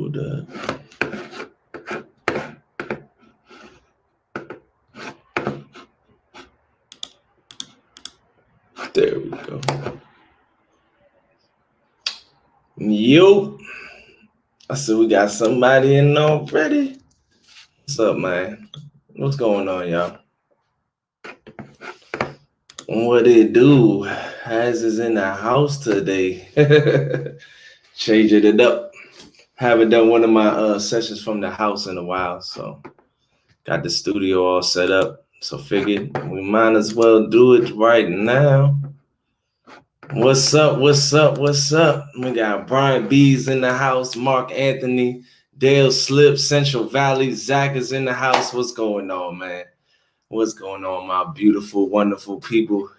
Hold up. There we go. Yo. I said we got somebody in already. What's up, man? What's going on, y'all? What it do? Has is in the house today. Changing it up. Haven't done one of my sessions from the house in a while, so got the studio all set up. So figured we might as well do it right now. What's up? What's up? What's up? We got Brian B's in the house, Mark Anthony, Dale Slip, Central Valley, Zach is in the house. What's going on, man? What's going on, my beautiful, wonderful people?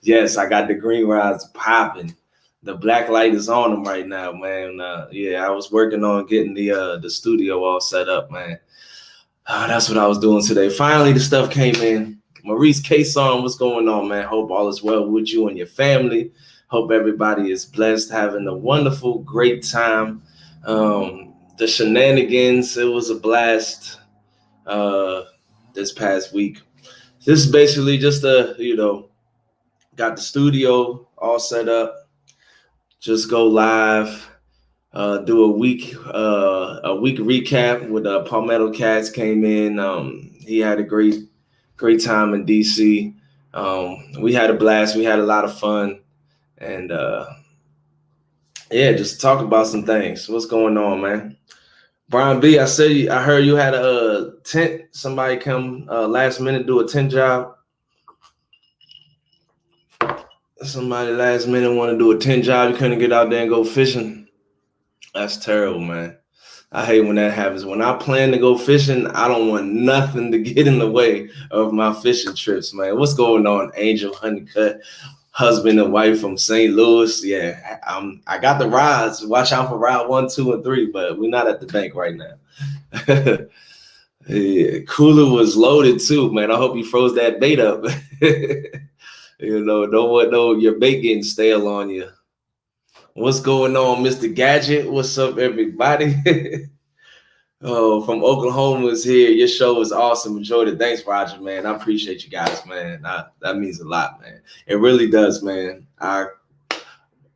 Yes, I got the green rods popping. The black light is on them right now, man. Yeah, I was working on getting the studio all set up, man. That's what I was doing today. Finally, the stuff came in. Maurice K-Song, what's going on, man? Hope all is well with you and your family. Hope everybody is blessed, having a wonderful, great time. The shenanigans, it was a blast this past week. This is basically just got the studio all set up. Just go live, do a week recap with Palmetto Cats came in. He had a great time in DC. We had a blast. We had a lot of fun, and just talk about some things. What's going on, man? Brian B, I heard you had a tent. Somebody come last minute do a tent job. Somebody last minute want to do a tent job. You couldn't get out there and go fishing. That's terrible, man. I hate when that happens. When I plan to go fishing, I don't want nothing to get in the way of my fishing trips, man. What's going on, Angel Honeycutt, husband and wife from St. Louis? Yeah, I got the rods. Watch out for rod 1, 2, and 3, but we're not at the bank right now. Yeah, cooler was loaded too, man. I hope you froze that bait up. Don't want your bait getting stale on you. What's going on, Mr. Gadget? What's up, everybody? Oh, from Oklahoma is here. Your show was awesome. Enjoyed it. Thanks, Roger, man. I appreciate you guys, man. That means a lot, man. It really does, man. I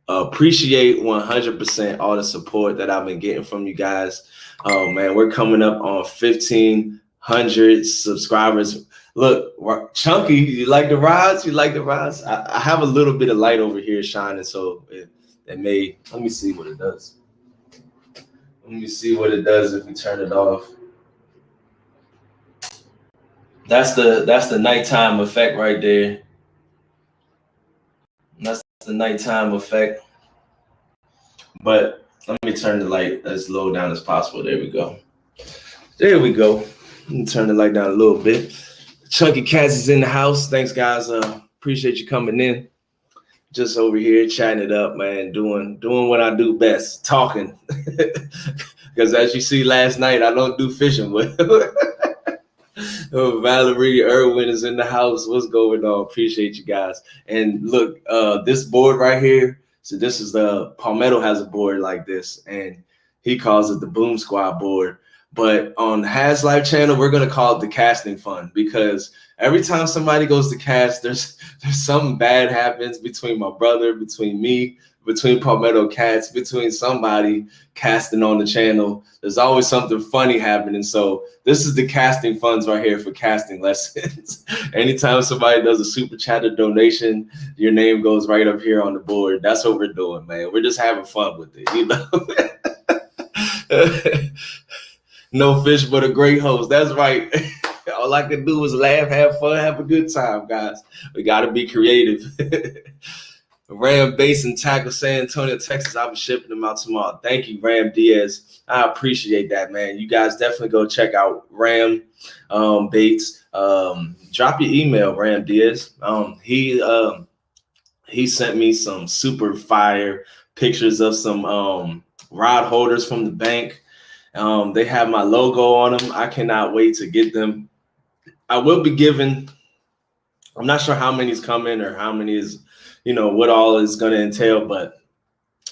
appreciate 100% all the support that I've been getting from you guys. Oh, man, we're coming up on 1,500 subscribers. Look, Chunky, you like the rods? You like the rods? I have a little bit of light over here shining, so let me see what it does. Let me see what it does if we turn it off. That's the nighttime effect right there. That's the nighttime effect. But let me turn the light as low down as possible. There we go. There we go. Let me turn the light down a little bit. Chunky Cats is in the house. Thanks, guys. Appreciate you coming in. Just over here chatting it up, man, doing what I do best, talking. Because as you see last night, I don't do fishing well. Valerie Irwin is in the house. What's going on? Appreciate you guys. And look, this board right here. So this is Palmetto has a board like this, and he calls it the Boom Squad board. But on Has Life channel, we're gonna call it the Casting Fund, because every time somebody goes to cast, there's something bad happens between my brother, between me, between Palmetto Cats, between somebody casting on the channel. There's always something funny happening. So this is the casting funds right here for casting lessons. Anytime somebody does a super chat or donation, your name goes right up here on the board. That's what we're doing, man. We're just having fun with it, you know. No fish, but a great host. That's right. All I can do is laugh, have fun, have a good time, guys. We got to be creative. Ram Base and Tackle, San Antonio, Texas. I'll be shipping them out tomorrow. Thank you, Ram Diaz. I appreciate that, man. You guys definitely go check out Ram Bates. Drop your email, Ram Diaz. He sent me some super fire pictures of some rod holders from the bank. They have my logo on them. I cannot wait to get them. I will be giving, I'm not sure how many is coming or how many is, what all is going to entail, but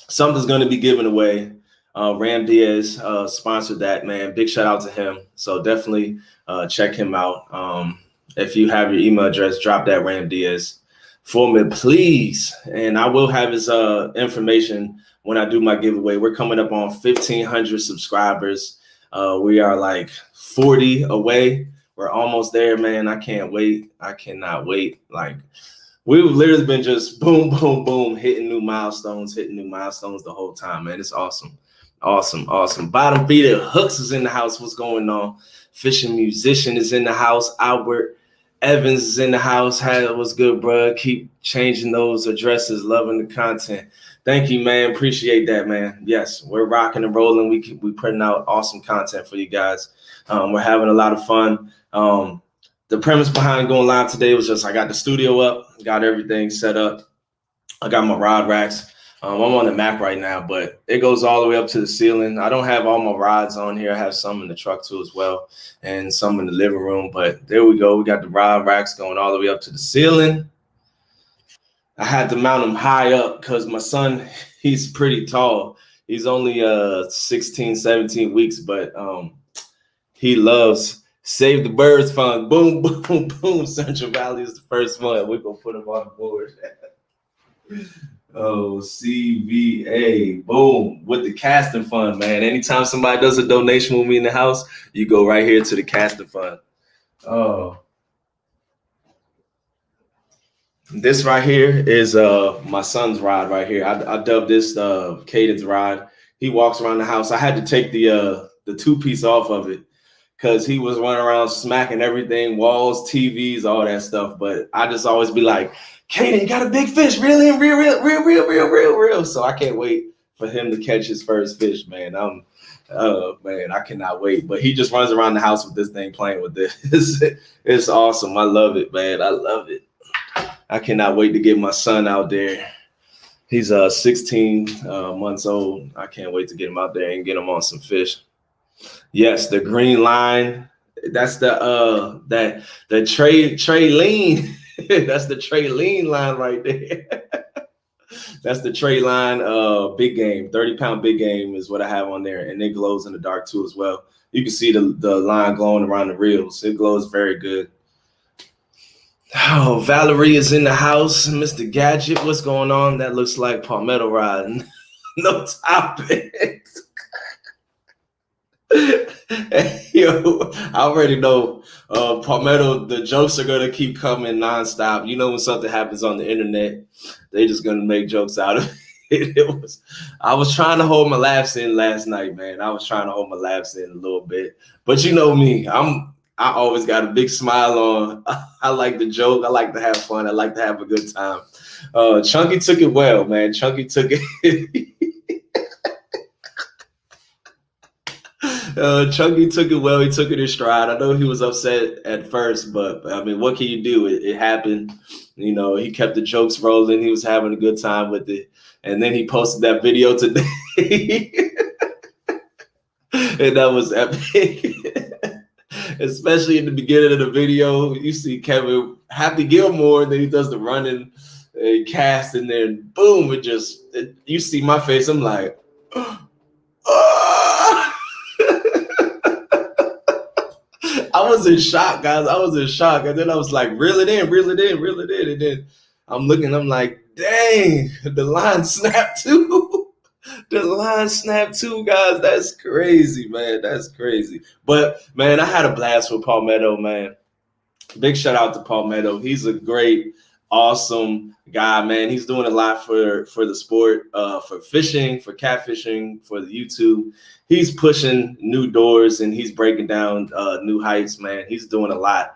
something's going to be given away. Ram Diaz sponsored that, man. Big shout out to him. So definitely check him out. If you have your email address, drop that Ram Diaz for me, please. And I will have his information when I do my giveaway. We're coming up on 1,500 subscribers. We are like 40 away. We're almost there, man. I can't wait. I cannot wait. Like, we've literally been just boom, boom, boom, hitting new milestones the whole time, man. It's awesome. Awesome. Bottom feeder Hooks is in the house. What's going on? Fishing Musician is in the house. Albert Evans is in the house. What's good, bro? Keep changing those addresses. Loving the content. Thank you, man. Appreciate that, man. Yes, we're rocking and rolling. We putting out awesome content for you guys. We're having a lot of fun. The premise behind going live today was just I got the studio up, got everything set up. I got my rod racks. I'm on the Mac right now, but it goes all the way up to the ceiling. I don't have all my rods on here. I have some in the truck too as well, and some in the living room. But there we go. We got the rod racks going all the way up to the ceiling. I had to mount them high up because my son, he's pretty tall. He's only 16, 17 weeks, but he loves Save the Birds Fund. Boom, boom, boom. Central Valley is the first one. We're going to put him on the board. Oh, CVA. Boom. With the casting fund, man. Anytime somebody does a donation with me in the house, you go right here to the casting fund. Oh. This right here is my son's rod right here. I dubbed this Caden's rod. He walks around the house. I had to take the two-piece off of it because he was running around smacking everything, walls, TVs, all that stuff. But I just always be like, Caden, you got a big fish, reel in, real. So I can't wait for him to catch his first fish, man. Man, I cannot wait. But he just runs around the house with this thing, playing with this. It's awesome. I love it, man. I love it. I cannot wait to get my son out there. He's 16 months old. I can't wait to get him out there and get him on some fish. Yes, the green line. That's the triliene. That's the triliene line right there. That's the triliene big game. 30-pound big game is what I have on there, and it glows in the dark too as well. You can see the line glowing around the reels. It glows very good. Oh, Valerie is in the house. Mr. Gadget, what's going on? That looks like palmetto rod. No topic. Yo, I already know palmetto, the jokes are gonna keep coming nonstop. You know, when something happens on the internet, they're just gonna make jokes out of it. I was trying to hold my laughs in last night, man. I was trying to hold my laughs in a little bit. But you know me, I always got a big smile on. I like to joke. I like to have fun. I like to have a good time. Chunky took it well, man. Chunky took it. Chunky took it well. He took it in stride. I know he was upset at first, but I mean, what can you do? It happened. You know, he kept the jokes rolling. He was having a good time with it. And then he posted that video today. And that was epic. Especially in the beginning of the video, you see Kevin Happy Gilmore, and then he does the running cast, and then boom, you see my face. I'm like, oh! I was in shock, guys. I was in shock. And then I was like, reel it in. And then I'm looking, I'm like, dang, the line snapped too. The line snapped too, guys. That's crazy, man. That's crazy. But, man, I had a blast with Palmetto, man. Big shout out to Palmetto. He's a great, awesome guy, man. He's doing a lot for the sport, for fishing, for catfishing, for the YouTube. He's pushing new doors, and he's breaking down new heights, man. He's doing a lot.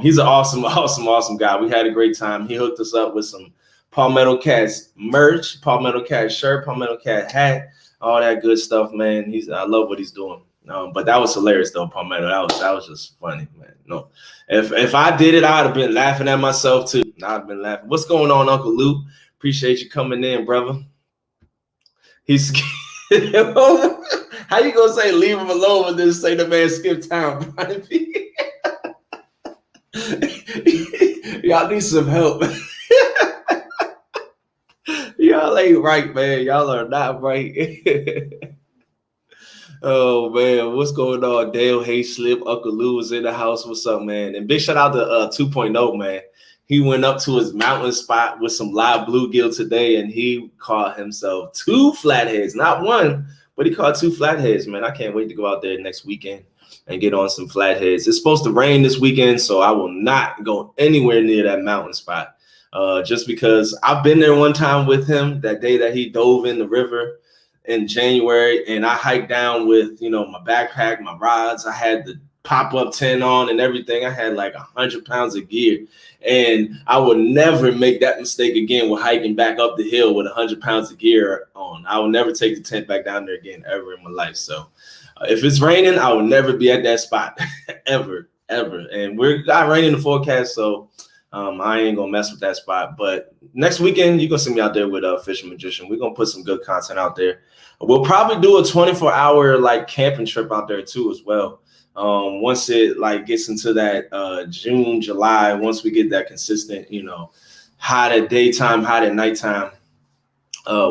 He's an awesome guy. We had a great time. He hooked us up with some Palmetto Cats merch, Palmetto Cat shirt, Palmetto Cat hat, all that good stuff, man. I love what he's doing. But that was hilarious though, Palmetto. That was just funny, man. No, if I did it, I'd have been laughing at myself too. I'd have been laughing. What's going on, Uncle Luke? Appreciate you coming in, brother. He's how you gonna say leave him alone and then say the man skipped town, Brian P? Y'all need some help. Y'all ain't right, man. Y'all are not right. Oh man, what's going on? Dale Hayslip, Uncle Lou was in the house. What's up, man? And big shout out to 2.0, man. He went up to his mountain spot with some live bluegill today, and he caught himself 2 flatheads, not one, but he caught 2 flatheads, man. I can't wait to go out there next weekend and get on some flatheads. It's supposed to rain this weekend, so I will not go anywhere near that mountain spot. Just because I've been there one time with him that day that he dove in the river in January, and I hiked down with, my backpack, my rods. I had the pop-up tent on and everything. I had like 100 pounds of gear, and I will never make that mistake again with hiking back up the hill with 100 pounds of gear on. I will never take the tent back down there again ever in my life. So if it's raining, I will never be at that spot ever. And we're got rain in the forecast, so I ain't gonna mess with that spot. But next weekend, you're gonna see me out there with Fishing Magician. We're gonna put some good content out there. We'll probably do a 24-hour like camping trip out there too as well. Once it like gets into that June, July, once we get that consistent, hot at daytime, hot at nighttime,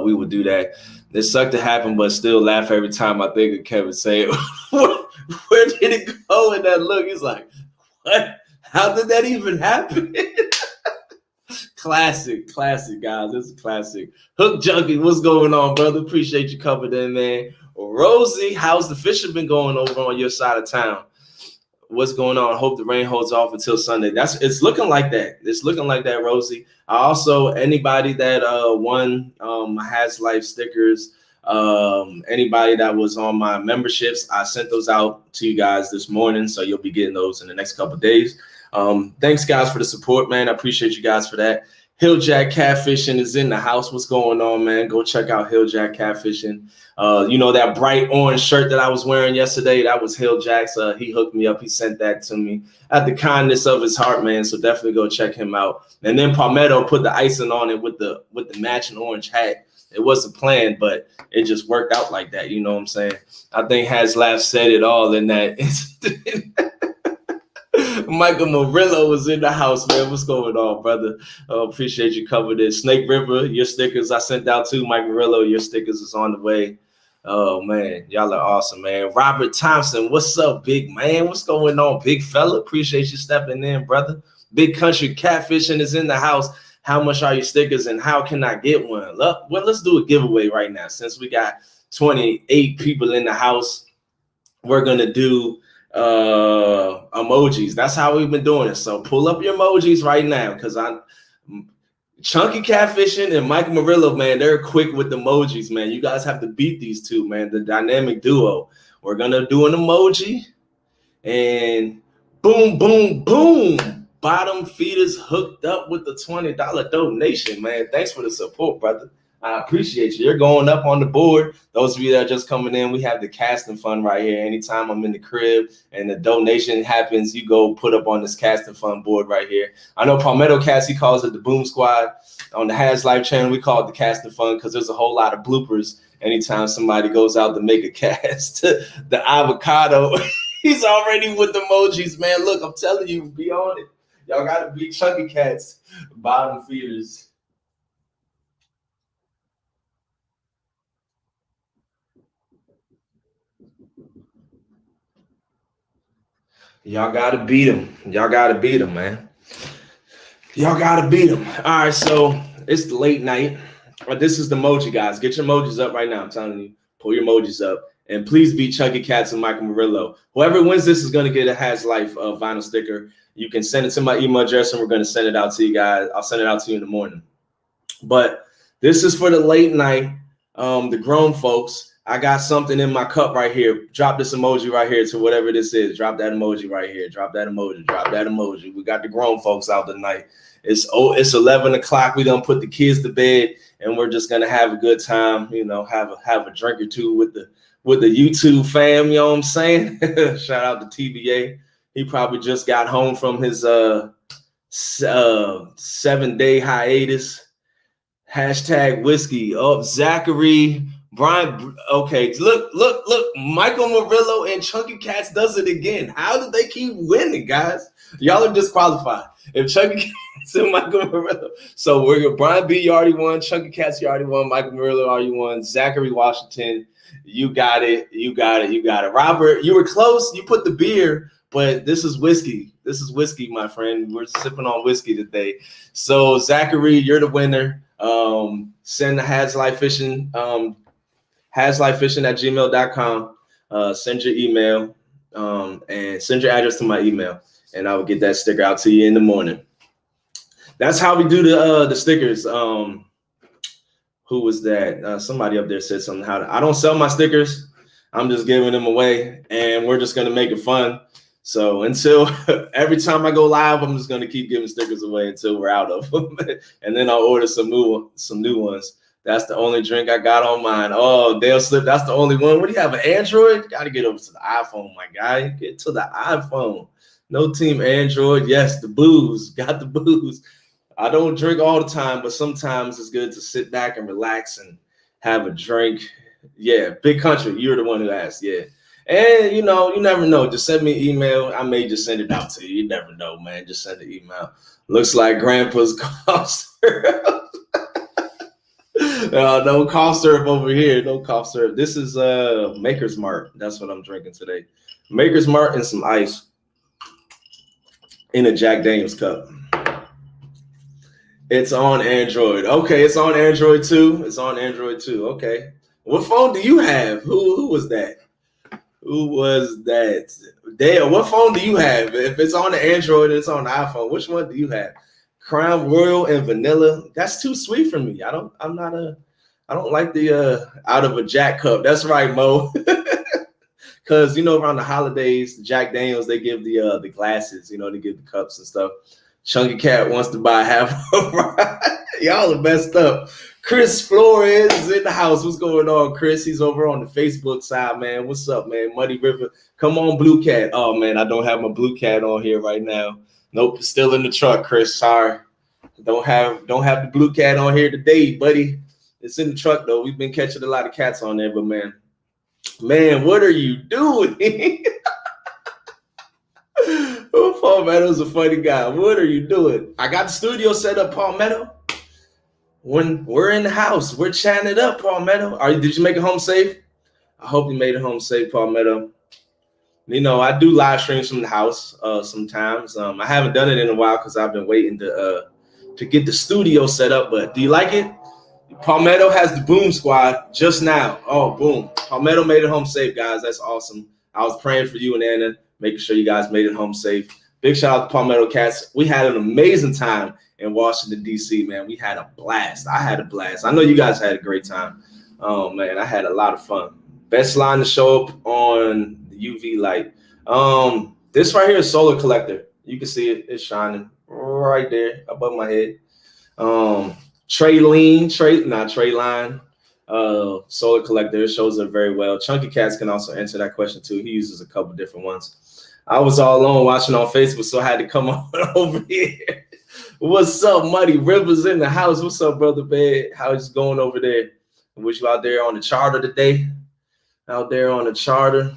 we would do that. It sucked to happen, but still laugh every time I think of Kevin saying, where did it go? And that look, he's like, what? How did that even happen? Classic, guys. This is classic. Hook Junkie, what's going on, brother? Appreciate you coming in, man. Rosie, how's the fishing been going over on your side of town? What's going on? Hope the rain holds off until Sunday. It's looking like that. It's looking like that, Rosie. Also, anybody that won Has Life stickers, anybody that was on my memberships, I sent those out to you guys this morning, so you'll be getting those in the next couple of days. Thanks, guys, for the support, man. I appreciate you guys for that. Hilljack Catfishing is in the house. What's going on, man? Go check out Hilljack Catfishing. That bright orange shirt that I was wearing yesterday, that was Hilljack's. He hooked me up. He sent that to me at the kindness of his heart, man. So definitely go check him out. And then Palmetto put the icing on it with the matching orange hat. It wasn't planned, but it just worked out like that. You know what I'm saying? I think Haslav said it all in that incident. Michael Murillo was in the house, man. What's going on, brother? Appreciate you covering it. Snake River, your stickers I sent out to Mike Murillo. Your stickers is on the way. Oh, man. Y'all are awesome, man. Robert Thompson, what's up, big man? What's going on, big fella? Appreciate you stepping in, brother. Big Country Catfishing is in the house. How much are your stickers and how can I get one? Well, let's do a giveaway right now. Since we got 28 people in the house, we're going to do emojis. That's how we've been doing it. So pull up your emojis right now, because Chunky Catfishing and Michael Murillo, man, they're quick with emojis, man. You guys have to beat these two, man. The dynamic duo. We're gonna do an emoji, and boom, boom, boom. Bottom feeders hooked up with the $20 donation, man. Thanks for the support, brother. I appreciate you. You're going up on the board. Those of you that are just coming in, we have the casting fund right here. Anytime I'm in the crib and the donation happens, you go put up on this casting fund board right here. I know Palmetto Cast, he calls it the Boom Squad. On the Has Life channel, we call it the casting fund because there's a whole lot of bloopers anytime somebody goes out to make a cast. The avocado, he's already with the emojis, man. Look, I'm telling you, be on it. Y'all got to be Chunky Cats, bottom feeders. Y'all gotta beat him. Y'all gotta beat him, man. Y'all gotta beat him. All right, so it's the late night. This is the emoji, guys. Get your emojis up right now. I'm telling you, pull your emojis up, and please beat Chunky Cats and Michael Murillo. Whoever wins this is gonna get a Has Life vinyl sticker. You can send it to my email address, and we're gonna send it out to you guys. I'll send it out to you in the morning. But this is for the late night, the grown folks. I got something in my cup right here. Drop this emoji right here to whatever this is. Drop that emoji right here. Drop that emoji. Drop that emoji. We got the grown folks out tonight. It's 11 o'clock. We done put the kids to bed, and we're just gonna have a good time. Have a drink or two with the YouTube fam. You know what I'm saying? Shout out to TBA. He probably just got home from his 7-day hiatus. Hashtag whiskey. Oh, Zachary. Brian, okay, look, Michael Murillo and Chunky Cats does it again. How did they keep winning, guys? Y'all are disqualified. If Chunky Cats and Michael Murillo. So we're going Brian B, you already won. Chunky Cats, you already won. Michael Murillo already won. Zachary Washington, you got it. You got it. You got it. Robert, you were close. You put the beer, but this is whiskey. This is whiskey, my friend. We're sipping on whiskey today. So Zachary, you're the winner. Send the Haslife Fishing, haslifefishing@gmail.com. Send your email and send your address to my email, and I will get that sticker out to you in the morning. That's how we do the stickers. Who was that? Somebody up there said something. I don't sell my stickers. I'm just giving them away, and we're just gonna make it fun. So until every time I go live, I'm just gonna keep giving stickers away until we're out of them, and then I'll order some new ones. That's the only drink I got on mine. Oh, Dale Slip, that's the only one. What do you have, an Android? Got to get over to the iPhone, my guy. Get to the iPhone. No team Android. Yes, the booze. Got the booze. I don't drink all the time, but sometimes it's good to sit back and relax and have a drink. Yeah, Big Country, you're the one who asked. Yeah. And, you never know. Just send me an email. I may just send it out to you. You never know, man. Just send an email. Looks like Grandpa's cough syrup. No cough syrup over here. No cough syrup. This is Maker's Mark. That's what I'm drinking today. Maker's Mark and some ice in a Jack Daniels cup. It's on Android. Okay, it's on Android too. It's on Android too. Okay. What phone do you have? Who was that? Who was that? Dale, what phone do you have? If it's on the Android and it's on the iPhone, which one do you have? Crown Royal and vanilla. That's too sweet for me. I don't like the out of a Jack cup. That's right, Mo. Because around the holidays, Jack Daniels, they give the glasses, they give the cups and stuff. Chunky Cat wants to buy half of y'all are messed up. Chris Flores is in the house. What's going on, Chris? He's over on the Facebook side, man. What's up, man? Muddy River. Come on, Blue Cat. Oh man, I don't have my Blue Cat on here right now. Nope, still in the truck, Chris. Sorry. Don't have the Blue Cat on here today, buddy. It's in the truck though. We've been catching a lot of cats on there, but man, what are you doing? Oh, Palmetto's a funny guy. What are you doing? I got the studio set up, Palmetto. When we're in the house, we're chatting it up, Palmetto. Did you make it home safe? I hope you made it home safe, Palmetto. I do live streams from the house sometimes. I haven't done it in a while because I've been waiting to get the studio set up. But do you like it? Palmetto has the Boom Squad just now. Oh, boom. Palmetto made it home safe, guys. That's awesome. I was praying for you and Anna, making sure you guys made it home safe. Big shout out to Palmetto Cats. We had an amazing time in Washington, D.C., man. We had a blast. I had a blast. I know you guys had a great time. Oh, man, I had a lot of fun. Best line to show up on the UV light. This right here is Solar Collector. You can see it. It's shining right there above my head. Triliene, Solar Collector. It shows up very well. Chunky Cats can also answer that question too. He uses a couple different ones. I was all alone watching on Facebook, so I had to come on over here. What's up, Muddy Rivers in the house? What's up, brother Bed? How's it going over there? I wish you out there on the charter today. Out there on the charter.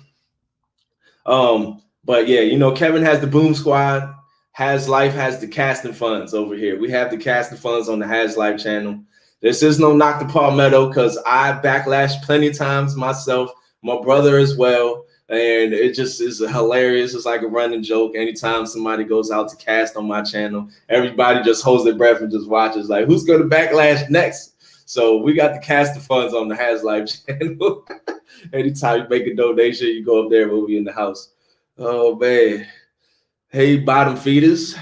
But yeah, Kevin has the Boom Squad. Haslife has the casting funds over here. We have the casting funds on the Haslife channel. This is no knock to Palmetto because I backlash plenty of times myself, my brother as well. And it just is hilarious. It's like a running joke. Anytime somebody goes out to cast on my channel, everybody just holds their breath and just watches like, who's going to backlash next? So we got the casting funds on the Haslife channel. Anytime you make a donation, you go up there, we'll be in the house. Oh, man. Hey, bottom feeders.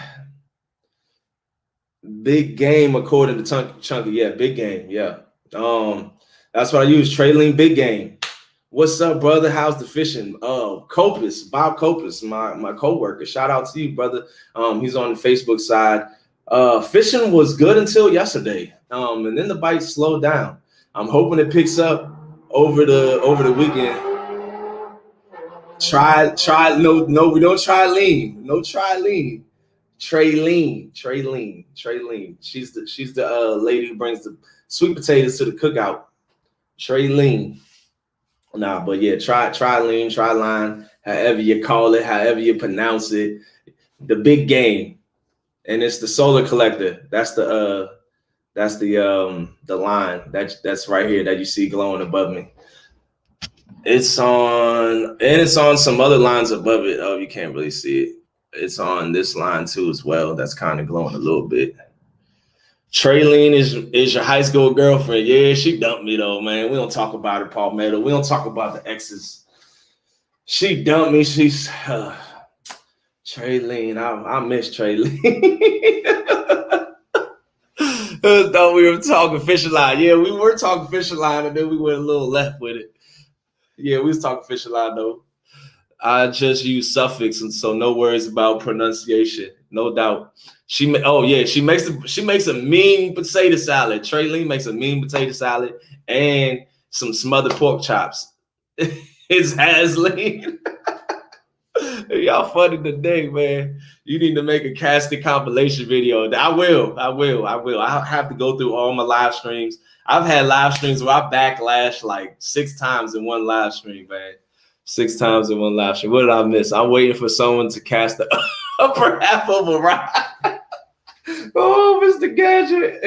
Big game according to Chunky. Yeah, big game. Yeah. That's what I use. Triliene, big game. What's up, brother? How's the fishing? Bob Copus, my co-worker. Shout out to you, brother. He's on the Facebook side. Fishing was good until yesterday. And then the bites slowed down. I'm hoping it picks up over the weekend. No, we don't try lean. No try lean. Triliene. She's the lady who brings the sweet potatoes to the cookout. Triliene. Nah, but yeah, try lean, try line, however you call it, however you pronounce it. The big game. and it's the solar collector. That's the line that's right here that you see glowing above me. It's on some other lines above it. Oh, you can't really see it. It's on this line too as well. That's kind of glowing a little bit. Triliene is your high school girlfriend. Yeah, she dumped me though, man. We don't talk about her, Palmetto. We don't talk about the exes. She dumped me. She's Triliene. I miss Triliene. Thought we were talking fishing line. Yeah, we were talking fishing line, and then we went a little left with it. Yeah, we was talking fishing line though. I just use suffix, and so no worries about pronunciation, no doubt. She makes a mean potato salad. Triliene makes a mean potato salad and some smothered pork chops. It's Hasleen. Y'all funny today, man. You need to make a casting compilation video. I will. I have to go through all my live streams. I've had live streams where I backlash like 6 times in one live stream, man. 6 times in one live stream. What did I miss? I'm waiting for someone to cast the upper half of a ride. Oh, Mr. Gadget.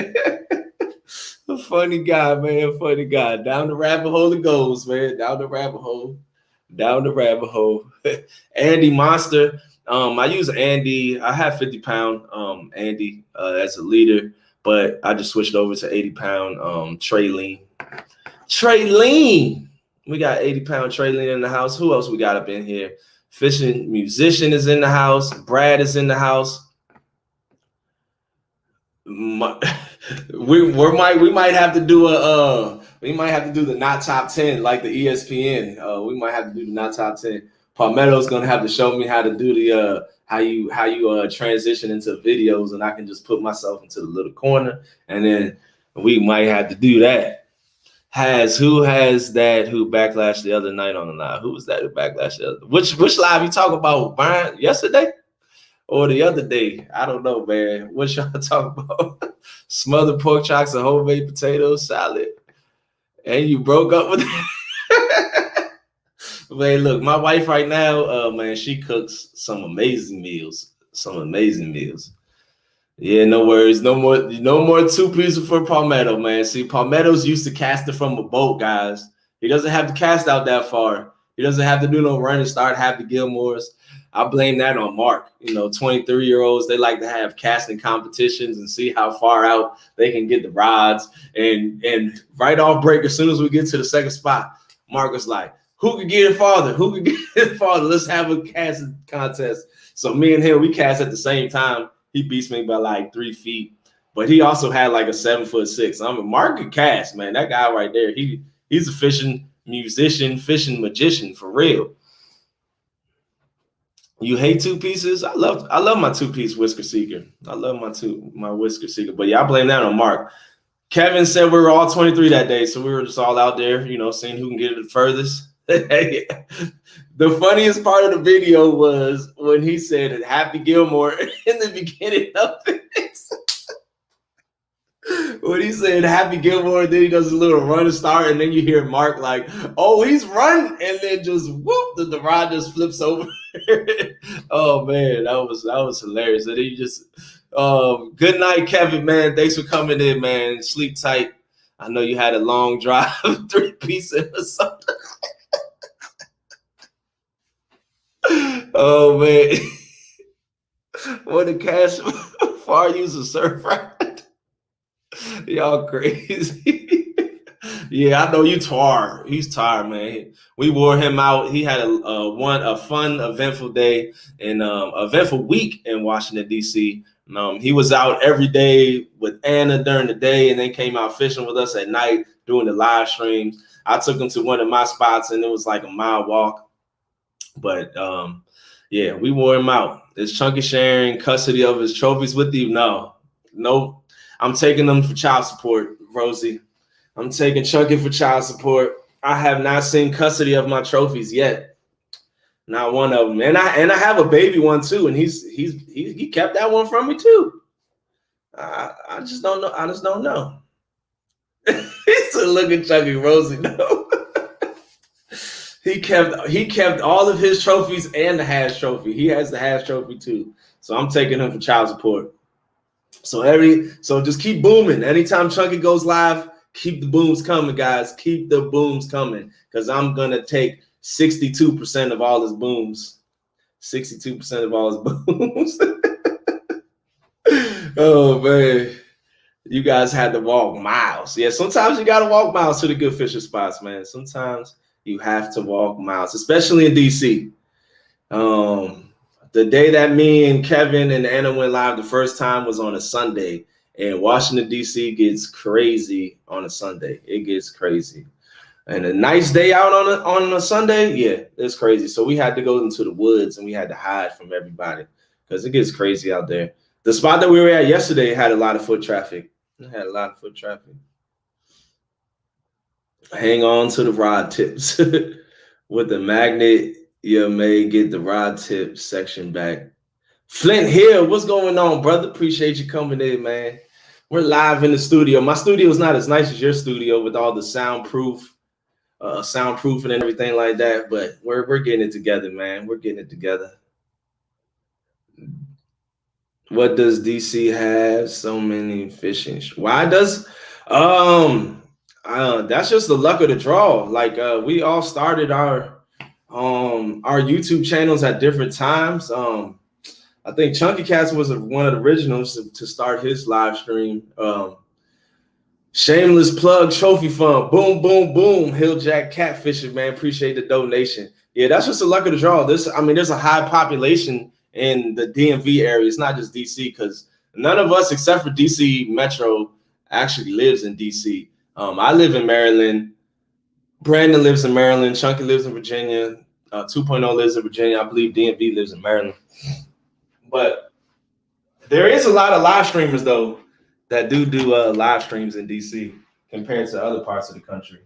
A funny guy, man. Funny guy. Down the rabbit hole it goes, man. Down the rabbit hole. Andy Monster. I use Andy. I have 50-pound Andy as a leader, but I just switched over to 80-pound Triliene. We got 80-pound Triliene in the house. Who else we got up in here? Fishing musician is in the house. Brad is in the house. We might have to do the not top 10 like the ESPN. We might have to do the not top 10. Palmetto's gonna have to show me how to do the how you transition into videos, and I can just put myself into the little corner, and then we might have to do that. Who backlashed the other night on the live? Who was that who backlashed the other? Which live you talking about, Brian? Yesterday or the other day? I don't know, man. What y'all talking about? Smothered pork chops and homemade potato salad, and you broke up with. Man, look, my wife right now, man, she cooks some amazing meals. Yeah, no worries. No more 2 pieces for Palmetto, man. See, Palmetto's used to casting from a boat, guys. He doesn't have to cast out that far. He doesn't have to do no running start, Happy Gilmore's. I blame that on Mark. 23-year-olds, they like to have casting competitions and see how far out they can get the rods. And right off break, as soon as we get to the second spot, Mark was like, who could get it farther? Let's have a casting contest. So me and him, we cast at the same time. He beats me by like 3 feet, but he also had like a 7'6". I'm a Mark could cast, man. That guy right there, he's a fishing musician, fishing magician for real. You hate 2 pieces? I love my 2-piece whisker seeker. I love my whisker seeker. But yeah, I blame that on Mark. Kevin said we were all 23 that day, so we were just all out there, seeing who can get it the furthest. The funniest part of the video was when he said Happy Gilmore in the beginning of it. When he said Happy Gilmore, then he does a little run and start, and then you hear Mark like, oh, he's running, and then just whoop, the rod just flips over. Oh man, that was hilarious. And he just good night, Kevin, man. Thanks for coming in, man. Sleep tight. I know you had a long drive, 3 pieces or something. Oh man, what a cash far user surf right? Y'all crazy. Yeah, I know you tired. He's tired, man. We wore him out. He had a fun, eventful day and eventful week in Washington D.C. He was out every day with Anna during the day, and then came out fishing with us at night doing the live streams. I took him to one of my spots, and it was like a mile walk. But yeah, we wore him out. Is Chunky sharing custody of his trophies with you? No. I'm taking them for child support, Rosie. I'm taking Chunky for child support. I have not seen custody of my trophies yet. Not one of them. And I have a baby one too, and he kept that one from me too. I just don't know. I just don't know. He's a looking Chunky, Rosie. No. He kept all of his trophies and the hash trophy. He has the hash trophy too. So I'm taking him for child support. So just keep booming. Anytime Chunky goes live, keep the booms coming, guys. Keep the booms coming, because I'm gonna take 62% of all his booms. 62% of all his booms. Oh man. You guys had to walk miles. Yeah, sometimes you gotta walk miles to the good fishing spots, man. Sometimes you have to walk miles, especially in DC. The day that me and Kevin and Anna went live the first time was on a Sunday, and Washington DC gets crazy on a Sunday. It gets crazy, and a nice day out on a Sunday, yeah, it's crazy. So we had to go into the woods and we had to hide from everybody because it gets crazy out there. The spot that we were at yesterday had a lot of foot traffic. It had a lot of foot traffic. Hang on to the rod tips. With the magnet, you may get the rod tip section back. Flint Hill, what's going on, brother? Appreciate you coming in, man. We're live in the studio. My studio is not as nice as your studio with all the soundproofing and everything like that, but we're getting it together, man. We're getting it together. What does DC have so many fishing? Why does that's just the luck of the draw. Like we all started our YouTube channels at different times. I think Chunky Cats was one of the originals to start his live stream. Shameless plug, trophy fund. Boom, boom, boom. Hilljack catfishing, man. Appreciate the donation. Yeah, that's just the luck of the draw. There's a high population in the DMV area. It's not just DC, because none of us except for DC Metro actually lives in DC. I live in Maryland. Brandon lives in Maryland. Chunky lives in Virginia. 2.0 lives in Virginia. I believe DMV lives in Maryland. But there is a lot of live streamers, though, that do live streams in DC compared to other parts of the country.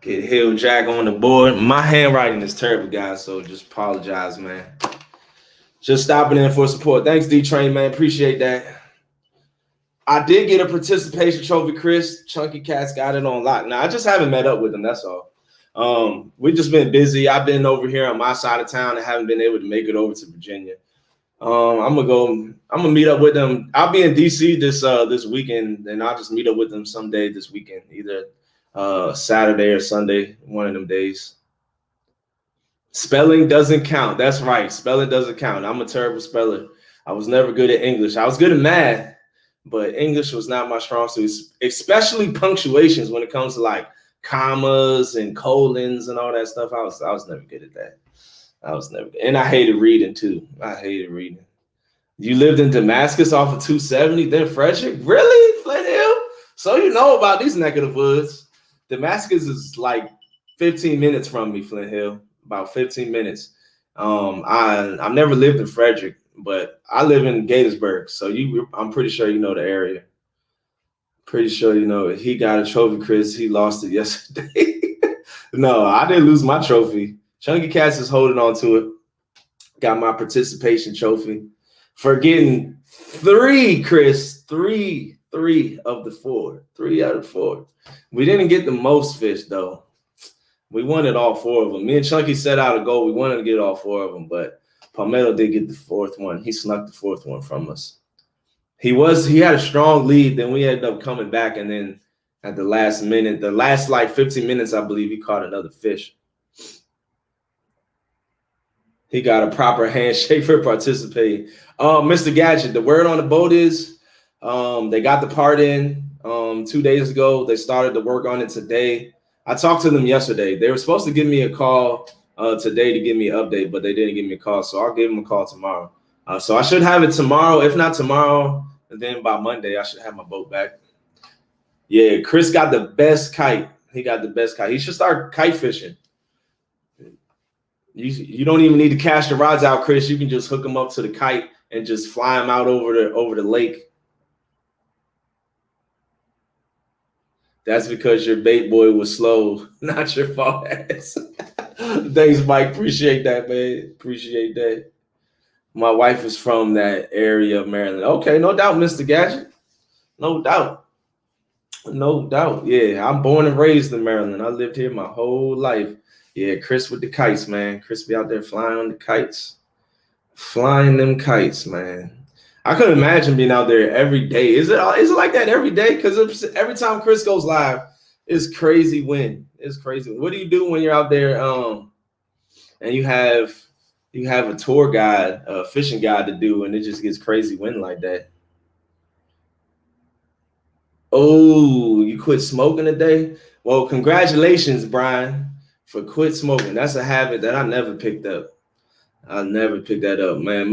Get Hill Jack on the board. My handwriting is terrible, guys, so just apologize, man. Just stopping in for support. Thanks, D-Train, man. Appreciate that. I did get a participation trophy, Chris. Chunky Cats got it on lock. Now, I just haven't met up with them, that's all. We've just been busy. I've been over here on my side of town and haven't been able to make it over to Virginia. I'm gonna meet up with them. I'll be in DC this weekend, and I'll just meet up with them someday this weekend, either Saturday or Sunday, one of them days. Spelling doesn't count. That's right. Spelling doesn't count. I'm a terrible speller. I was never good at English. I was good at math, but English was not my strong suit, especially punctuations when it comes to like commas and colons and all that stuff. I was never good at that. And I hated reading too. I hated reading. You lived in Damascus off of 270, then Frederick? Really, Flint Hill? So you know about these neck of the woods. Damascus is like 15 minutes from me, Flint Hill. About 15 minutes. I've never lived in Frederick, but I live in Gaithersburg. So I'm pretty sure you know the area. Pretty sure you know it. He got a trophy, Chris. He lost it yesterday. No, I didn't lose my trophy. Chunky Cats is holding on to it. Got my participation trophy for getting 3, Chris. 3 of the 4. 3 out of 4. We didn't get the most fish, though. We wanted all 4 of them. Me and Chunky set out a goal. We wanted to get all 4 of them, but Palmetto did get the 4th one. He snuck the 4th one from us. He had a strong lead. Then we ended up coming back, and then at the last minute, the last like 15 minutes, I believe, he caught another fish. He got a proper handshake for participating. Mr. Gadget, the word on the boat is they got the part in 2 days ago. They started to work on it today. I talked to them yesterday. They were supposed to give me a call today to give me an update, but they didn't give me a call. So I'll give them a call tomorrow. So I should have it tomorrow. If not tomorrow, then by Monday, I should have my boat back. Yeah, Chris got the best kite. He got the best kite. He should start kite fishing. You don't even need to cast your rods out, Chris. You can just hook them up to the kite and just fly them out over the lake. That's because your bait boy was slow, not your fault. Thanks, Mike. Appreciate that, man. Appreciate that. My wife is from that area of Maryland. Okay, no doubt, Mr. Gadget. No doubt. No doubt. Yeah, I'm born and raised in Maryland. I lived here my whole life. Yeah, Chris with the kites, man. Chris be out there flying on the kites. Flying them kites, man. I couldn't imagine being out there every day. Is it like that every day? Because every time Chris goes live, it's crazy wind. It's crazy. What do you do when you're out there and you have a tour guide, a fishing guide to do, and it just gets crazy wind like that? Oh, you quit smoking today? Well, congratulations, Brian, for quit smoking. That's a habit that I never picked up. I never picked that up, man.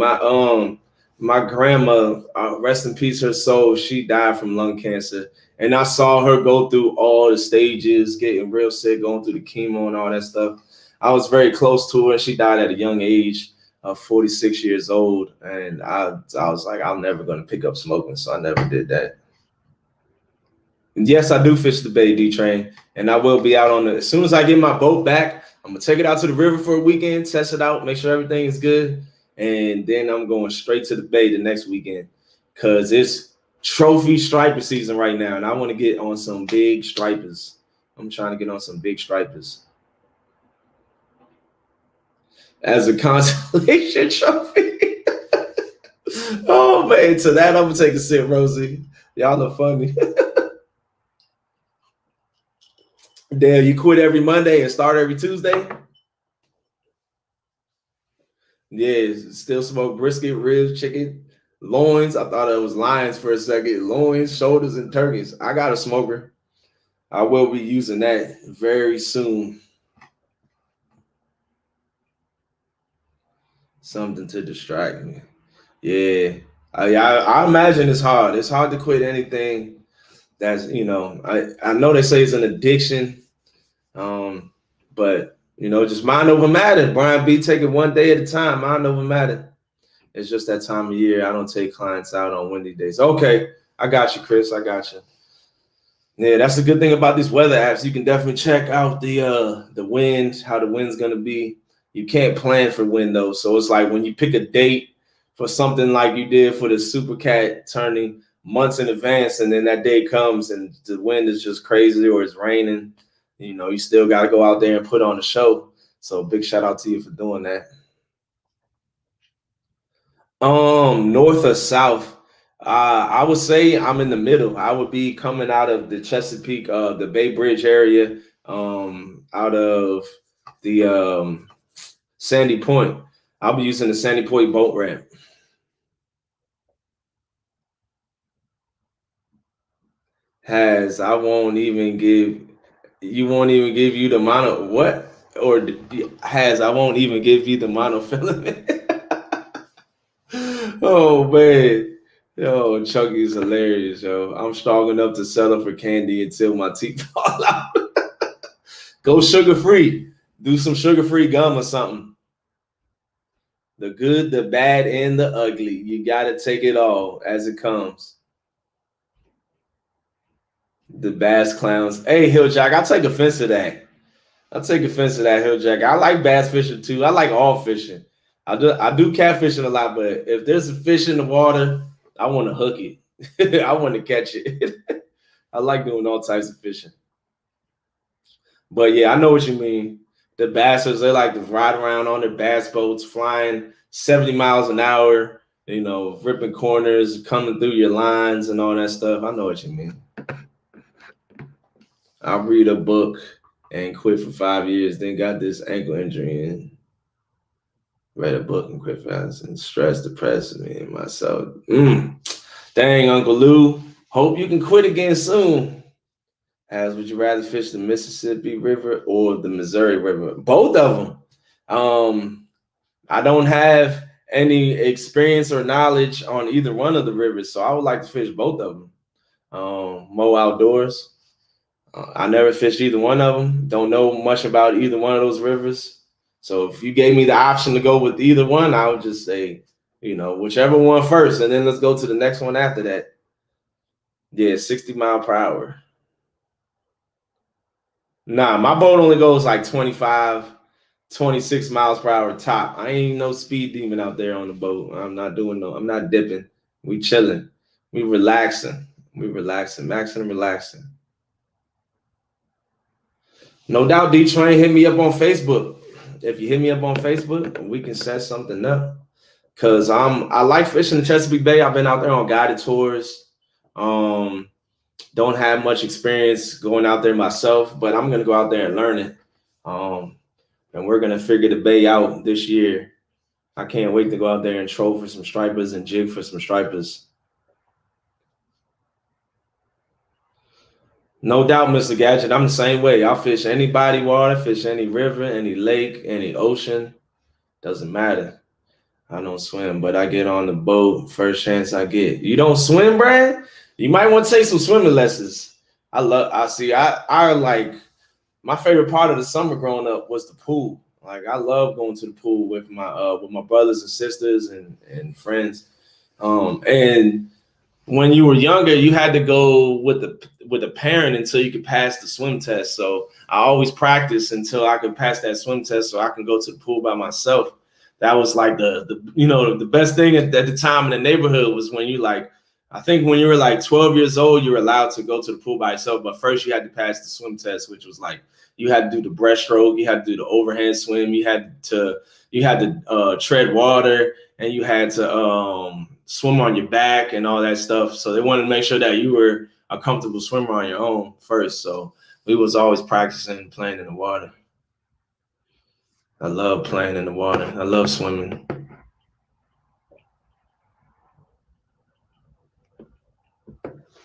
My grandma, rest in peace, her soul. She died from lung cancer, and I saw her go through all the stages, getting real sick, going through the chemo and all that stuff. I was very close to her. She died at a young age, 46 years old, and I was like, I'm never gonna pick up smoking, so I never did that. Yes, I do fish the Bay D train, and I will be out on it as soon as I get my boat back. I'm gonna take it out to the river for a weekend, test it out, make sure everything is good, and then I'm going straight to the Bay the next weekend because it's trophy striper season right now, and I want to get on some big stripers. I'm trying to get on some big stripers as a consolation trophy. Oh man, to that I'm gonna take a sip, Rosie. Y'all are funny. Damn, you quit every Monday and start every Tuesday? Yeah, still smoke brisket, ribs, chicken, loins. I thought it was lions for a second. Loins, shoulders, and turkeys. I got a smoker. I will be using that very soon. Something to distract me. Yeah. I imagine it's hard. It's hard to quit anything I know they say it's an addiction. But just mind over matter. Brian B, take it one day at a time. Mind over matter. It's just that time of year. I don't take clients out on windy days. Okay, I got you, Chris. I got you. Yeah, that's the good thing about these weather apps. You can definitely check out the wind, how the wind's gonna be. You can't plan for wind though, so it's like when you pick a date for something like you did for the Super Cat turning months in advance, and then that day comes and the wind is just crazy or it's raining. You still got to go out there and put on a show. So big shout out to you for doing that. North or south? I would say I'm in the middle. I would be coming out of the Chesapeake, the Bay Bridge area, out of the Sandy Point. I'll be using the Sandy Point boat ramp. I won't even give you the mono what or I won't even give you the monofilament. Oh man. Yo, Chucky's hilarious, yo. I'm strong enough to settle for candy until my teeth fall out. Go sugar free. Do some sugar free gum or something. The good, the bad, and the ugly. You gotta take it all as it comes. The bass clowns. Hey, Hilljack, I take offense to that. I take offense to that, Hilljack. I like bass fishing too. I like all fishing. I do catfishing a lot, but if there's a fish in the water, I want to hook it. I want to catch it. I like doing all types of fishing. But yeah, I know what you mean. The bassers, they like to ride around on their bass boats, flying 70 miles an hour, ripping corners, coming through your lines and all that stuff. I know what you mean. I read a book and quit for 5 years, then got this ankle injury and read a book and quit fast and stress depressed me and myself. Dang, Uncle Lou. Hope you can quit again soon. Would you rather fish the Mississippi River or the Missouri River? Both of them. I don't have any experience or knowledge on either one of the rivers, so I would like to fish both of them. Mo Outdoors. I never fished either one of them. Don't know much about either one of those rivers. So if you gave me the option to go with either one, I would just say, whichever one first, and then let's go to the next one after that. Yeah, 60 mile per hour. Nah, my boat only goes like 25, 26 miles per hour top. I ain't no speed demon out there on the boat. I'm not dipping. We chilling. We relaxing. Maxing and relaxing. No doubt, D-Train, hit me up on Facebook. If you hit me up on Facebook, we can set something up. Cause I like fishing the Chesapeake Bay. I've been out there on guided tours. Don't have much experience going out there myself, but I'm gonna go out there and learn it. And we're gonna figure the bay out this year. I can't wait to go out there and troll for some stripers and jig for some stripers. No doubt, Mr. Gadget. I'm the same way. I'll fish any body water, fish any river, any lake, any ocean. Doesn't matter. I don't swim, but I get on the boat first chance I get. You don't swim, Brad? You might want to take some swimming lessons. I like my favorite part of the summer growing up was the pool. Like I love going to the pool with my brothers and sisters and friends. And when you were younger, you had to go with a parent until you could pass the swim test. So I always practiced until I could pass that swim test so I can go to the pool by myself. That was like the best thing at the time in the neighborhood was when you I think when you were like 12 years old, you were allowed to go to the pool by yourself. But first you had to pass the swim test, which was like you had to do the breaststroke, you had to do the overhand swim, you had to tread water, and you had to swim on your back and all that stuff. So they wanted to make sure that you were a comfortable swimmer on your own first. So we was always practicing playing in the water. I love playing in the water. I love swimming.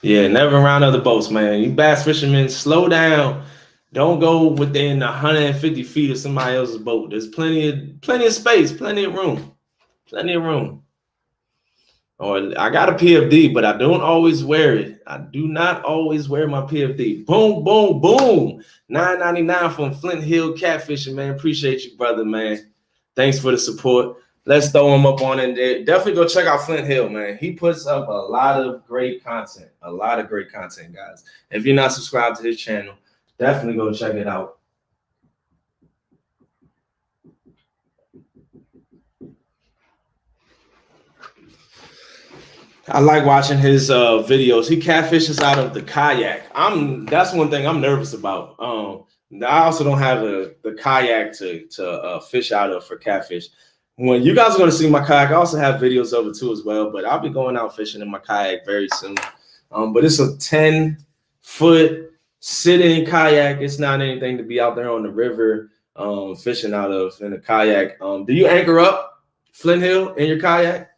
Yeah, never around other boats, man. You bass fishermen, slow down. Don't go within 150 feet of somebody else's boat. There's plenty of space, plenty of room. Or I got a PFD, but I don't always wear it. I do not always wear my PFD. Boom, boom, boom. $9.99 from Flint Hill Catfishing, man. Appreciate you, brother, man. Thanks for the support. Let's throw him up on it there. Definitely go check out Flint Hill, man. He puts up a lot of great content. Guys. If you're not subscribed to his channel, definitely go check it out. I like watching his videos. He catfishes out of the kayak. That's one thing I'm nervous about. I also don't have the kayak to fish out of for catfish. When you guys are going to see my kayak, I also have videos of it too as well. But I'll be going out fishing in my kayak very soon. But it's a 10-foot sit-in kayak. It's not anything to be out there on the river fishing out of in a kayak. Do you anchor up, Flint Hill, in your kayak?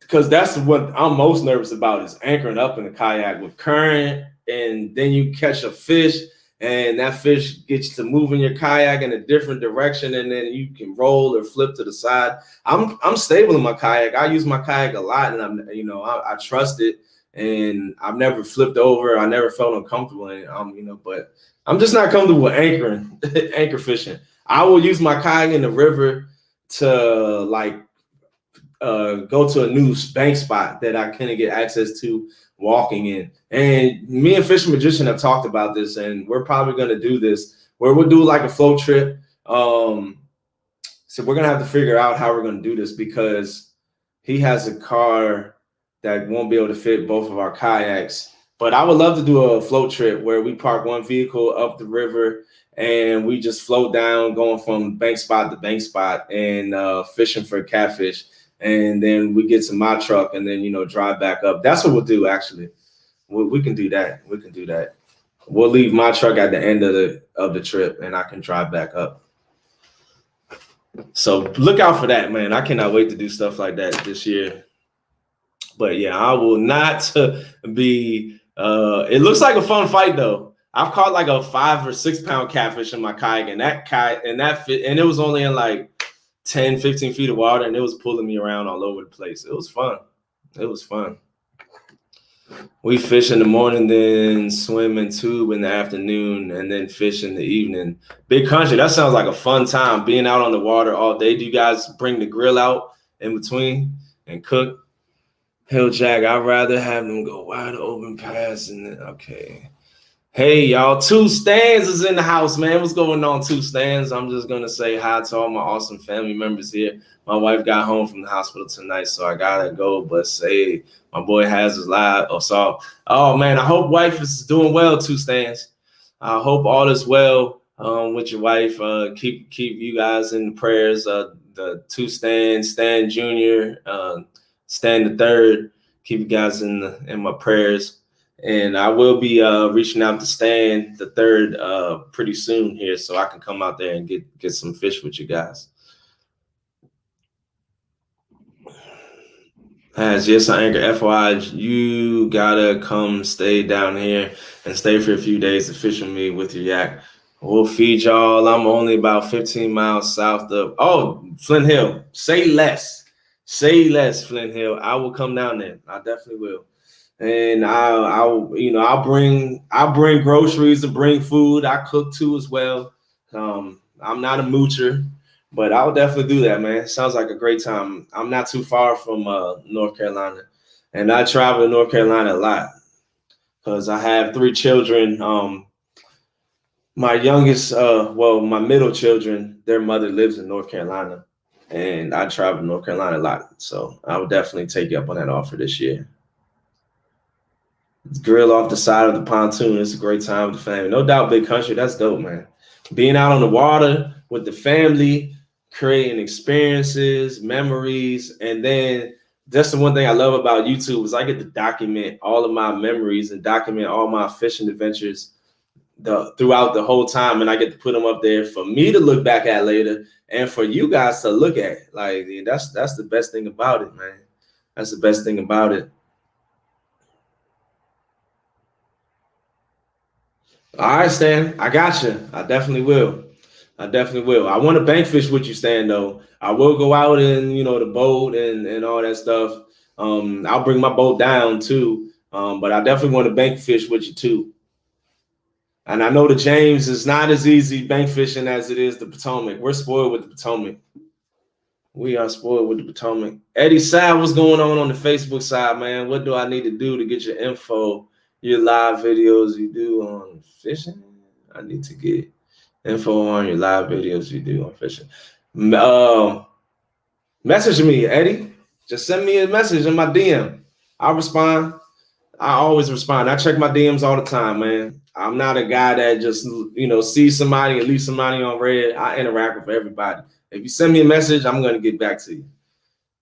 Because that's what I'm most nervous about is anchoring up in a kayak with current, and then you catch a fish, and that fish gets to move in your kayak in a different direction, and then you can roll or flip to the side. I'm stable in my kayak. I use my kayak a lot, and I trust it, and I've never flipped over. I never felt uncomfortable in it. But I'm just not comfortable with anchor fishing. I will use my kayak in the river to go to a new bank spot that I couldn't get access to walking in. And me and Fish Magician have talked about this, and we're probably going to do this where we'll do like a float trip. So we're going to have to figure out how we're going to do this because he has a car that won't be able to fit both of our kayaks. But I would love to do a float trip where we park one vehicle up the river and we just float down going from bank spot to bank spot and fishing for catfish. And then we get to my truck and then, drive back up. That's what we'll do, actually. We can do that. We'll leave my truck at the end of the trip and I can drive back up. So look out for that, man. I cannot wait to do stuff like that this year. But yeah, I will not be, it looks like a fun fight though. I've caught like a 5 or 6 pound catfish in my kayak and it was only in like 10, 15 feet of water, and it was pulling me around all over the place. It was fun. We fish in the morning, then swim and tube in the afternoon, and then fish in the evening. Big country. That sounds like a fun time, being out on the water all day. Do you guys bring the grill out in between and cook? Hill Jack, I'd rather have them go wide open pass. Okay. Hey, y'all, 2 Stands is in the house, man. What's going on, 2 Stands? I'm just going to say hi to all my awesome family members here. My wife got home from the hospital tonight, so I got to go. But say my boy has his live assault. Oh, man, I hope wife is doing well, 2 Stands. I hope all is well with your wife. Keep you guys in prayers. The two Stan Junior, Stan the third. Keep you guys in my prayers. And I will be reaching out to Stan the third pretty soon here, so I can come out there and get some fish with you guys. As yes, I anchor. FYI, you gotta come stay down here and stay for a few days to fish with me with your yak. We'll feed y'all. I'm only about 15 miles south of Flint Hill. Say less. Say less, Flint Hill. I will come down there. I definitely will. And I'll bring groceries and bring food. I cook too as well. I'm not a moocher. But I'll definitely do that, man. Sounds like a great time. I'm not too far from North Carolina, and I travel to North Carolina a lot because I have three children. My youngest, my middle children, their mother lives in North Carolina, and I travel to North Carolina a lot. So I would definitely take you up on that offer this year. Grill off the side of the pontoon. It's a great time with the family. No doubt, big country. That's dope, man. Being out on the water with the family, creating experiences, memories, and then that's the one thing I love about YouTube is I get to document all of my memories and document all my fishing adventures throughout the whole time, and I get to put them up there for me to look back at later and for you guys to look at. Like that's the best thing about it, man. That's the best thing about it. All right, Stan, I got you. I definitely will. I definitely will. I want to bank fish with you, Stan, though. I will go out and, the boat and all that stuff. I'll bring my boat down too. But I definitely want to bank fish with you too. And I know the James is not as easy bank fishing as it is the Potomac. We're spoiled with the Potomac. We are spoiled with the Potomac. Eddie Side, what's going on the Facebook side, man? What do I need to do to get your info, your live videos you do on fishing? I need to get info on your live videos you do on fishing. Message me, Eddie. Just send me a message in my DM. I'll respond. I always respond. I check my DMs all the time, man. I'm not a guy that just, sees somebody and leaves somebody on red. I interact with everybody. If you send me a message, I'm going to get back to you.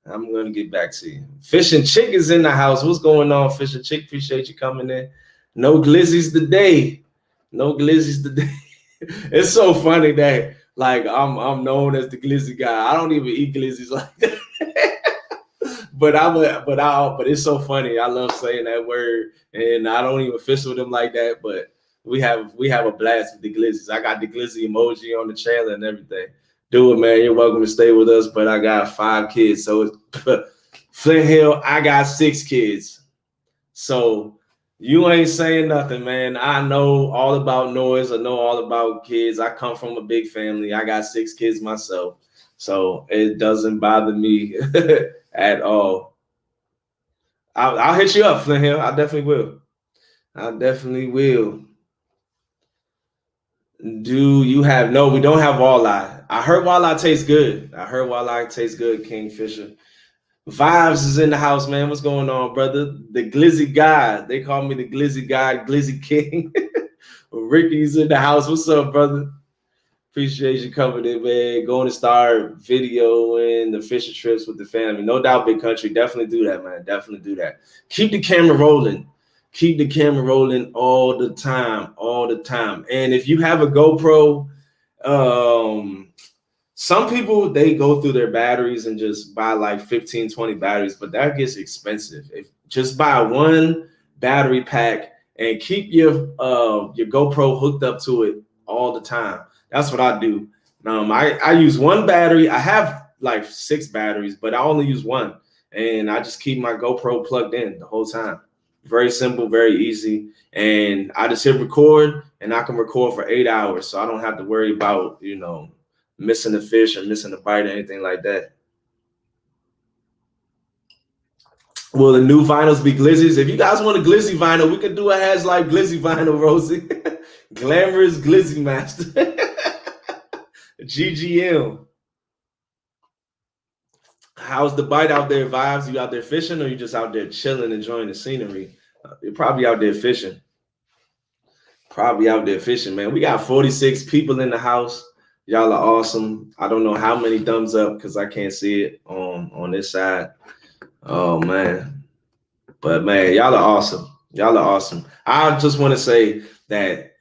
I'm going to get back to you. Fishing Chick is in the house. What's going on, Fishing Chick? Appreciate you coming in. No glizzies today. No glizzies today. It's so funny that like I'm known as the glizzy guy. I don't even eat glizzies like that. but it's so funny. I love saying that word, and I don't even fish with them like that. But we have a blast with the glizzies. I got the glizzy emoji on the channel and everything. Do it, man. You're welcome to stay with us. But I got 5 kids, so Flint Hill. I got 6 kids, so. You ain't saying nothing, man. I know all about noise. I know all about kids. I come from a big family. I got 6 kids myself. So it doesn't bother me at all. I'll hit you up, Flint Hill. I definitely will. I definitely will. Do you have no? We don't have walleye. I heard walleye tastes good. Kingfisher. Vibes is in the house, man. What's going on, brother? The Glizzy God. They call me the Glizzy God, Glizzy King. Ricky's in the house. What's up, brother? Appreciate you coming in, man. Going to start videoing the fishing trips with the family. No doubt, big country. Definitely do that, man. Definitely do that. Keep the camera rolling. Keep the camera rolling all the time. And if you have a GoPro, some people, they go through their batteries and just buy like 15, 20 batteries, but that gets expensive. Just buy one battery pack and keep your GoPro hooked up to it all the time. That's what I do. I use one battery. I have like 6 batteries, but I only use one. And I just keep my GoPro plugged in the whole time. Very simple, very easy. And I just hit record, and I can record for 8 hours. So I don't have to worry about, missing a fish or missing a bite or anything like that. Will the new vinyls be glizzies? If you guys want a glizzy vinyl, we could do a Has Life glizzy vinyl, Rosie. Glamorous glizzy master. GGM. How's the bite out there, Vibes? You out there fishing, or you just out there chilling, enjoying the scenery? You're probably out there fishing. Probably out there fishing, man. We got 46 people in the house. Y'all are awesome. I don't know how many thumbs up because I can't see it on this side. Oh man. But man, y'all are awesome. Y'all are awesome. I just want to say that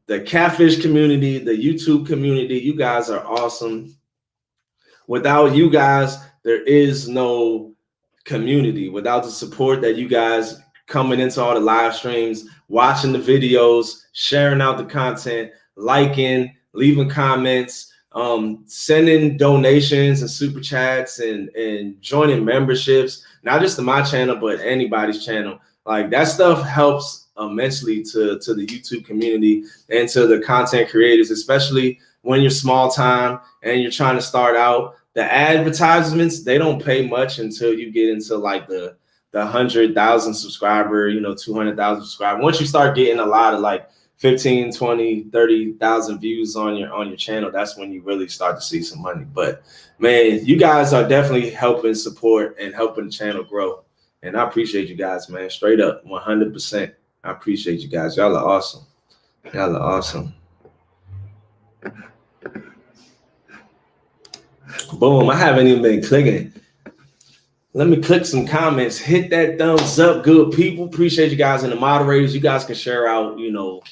the catfish community, the YouTube community, you guys are awesome. Without you guys, there is no community. Without the support that you guys coming into all the live streams, watching the videos, sharing out the content, liking, leaving comments, sending donations and super chats and joining memberships, not just to my channel, but anybody's channel. Like that stuff helps immensely to the YouTube community and to the content creators, especially when you're small time and you're trying to start out. The advertisements, they don't pay much until you get into like the 100,000 subscriber, 200,000 subscriber. Once you start getting a lot of like 15, 20, 30,000 views on your channel, that's when you really start to see some money. But man, you guys are definitely helping support and helping the channel grow. And I appreciate you guys, man. Straight up, 100%. I appreciate you guys. Y'all are awesome. Y'all are awesome. Boom. I haven't even been clicking. Let me click some comments. Hit that thumbs up, good people. Appreciate you guys and the moderators. You guys can share out, your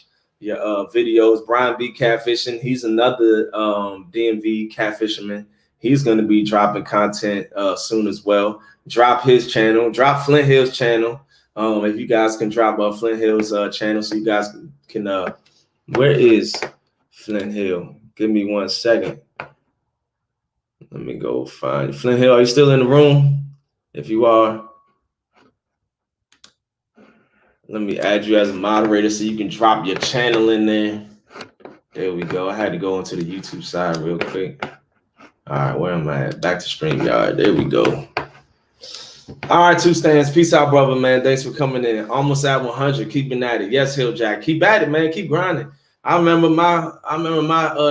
videos. Brian B. Catfishing. He's another DMV catfisherman. He's going to be dropping content soon as well. Drop his channel. Drop Flint Hill's channel. If you guys can drop Flint Hill's channel so you guys can where is Flint Hill? Give me 1 second. Let me go find Flint Hill. Are you still in the room? If you are, let me add you as a moderator so you can drop your channel in there. There we go. I had to go into the YouTube side real quick. All right, where am I at? Back to StreamYard. There we go. All right, two stands. Peace out, brother, man. Thanks for coming in. Almost at 100. Keeping at it. Yes, Hill Jack. Keep at it, man. Keep grinding. I remember my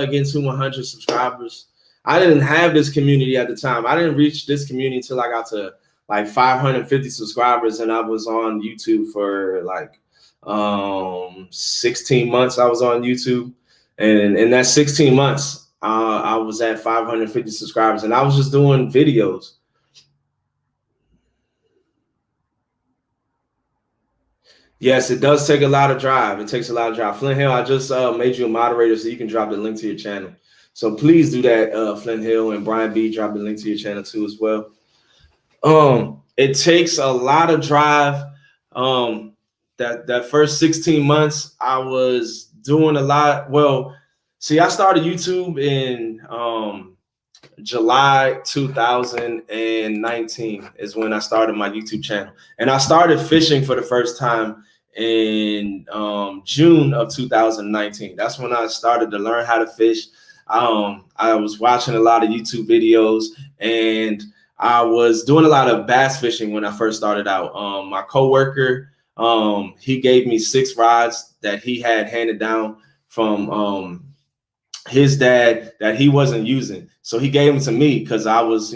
getting to 100 subscribers. I didn't have this community at the time. I didn't reach this community until I got to like 550 subscribers, and I was on YouTube for like 16 months. I was on YouTube, and in that 16 months, I was at 550 subscribers, and I was just doing videos. Yes, it does take a lot of drive. It takes a lot of drive. Flint Hill, I just made you a moderator so you can drop the link to your channel. So please do that, Flint Hill, and Brian B, drop the link to your channel too as well. It takes a lot of drive. That first 16 months, I was doing a lot. Well, see, I started YouTube in July 2019 is when I started my YouTube channel, and I started fishing for the first time in June of 2019. That's when I started to learn how to fish. I was watching a lot of YouTube videos, and I was doing a lot of bass fishing when I first started out. My coworker, he gave me 6 rods that he had handed down from his dad that he wasn't using. So he gave them to me because I was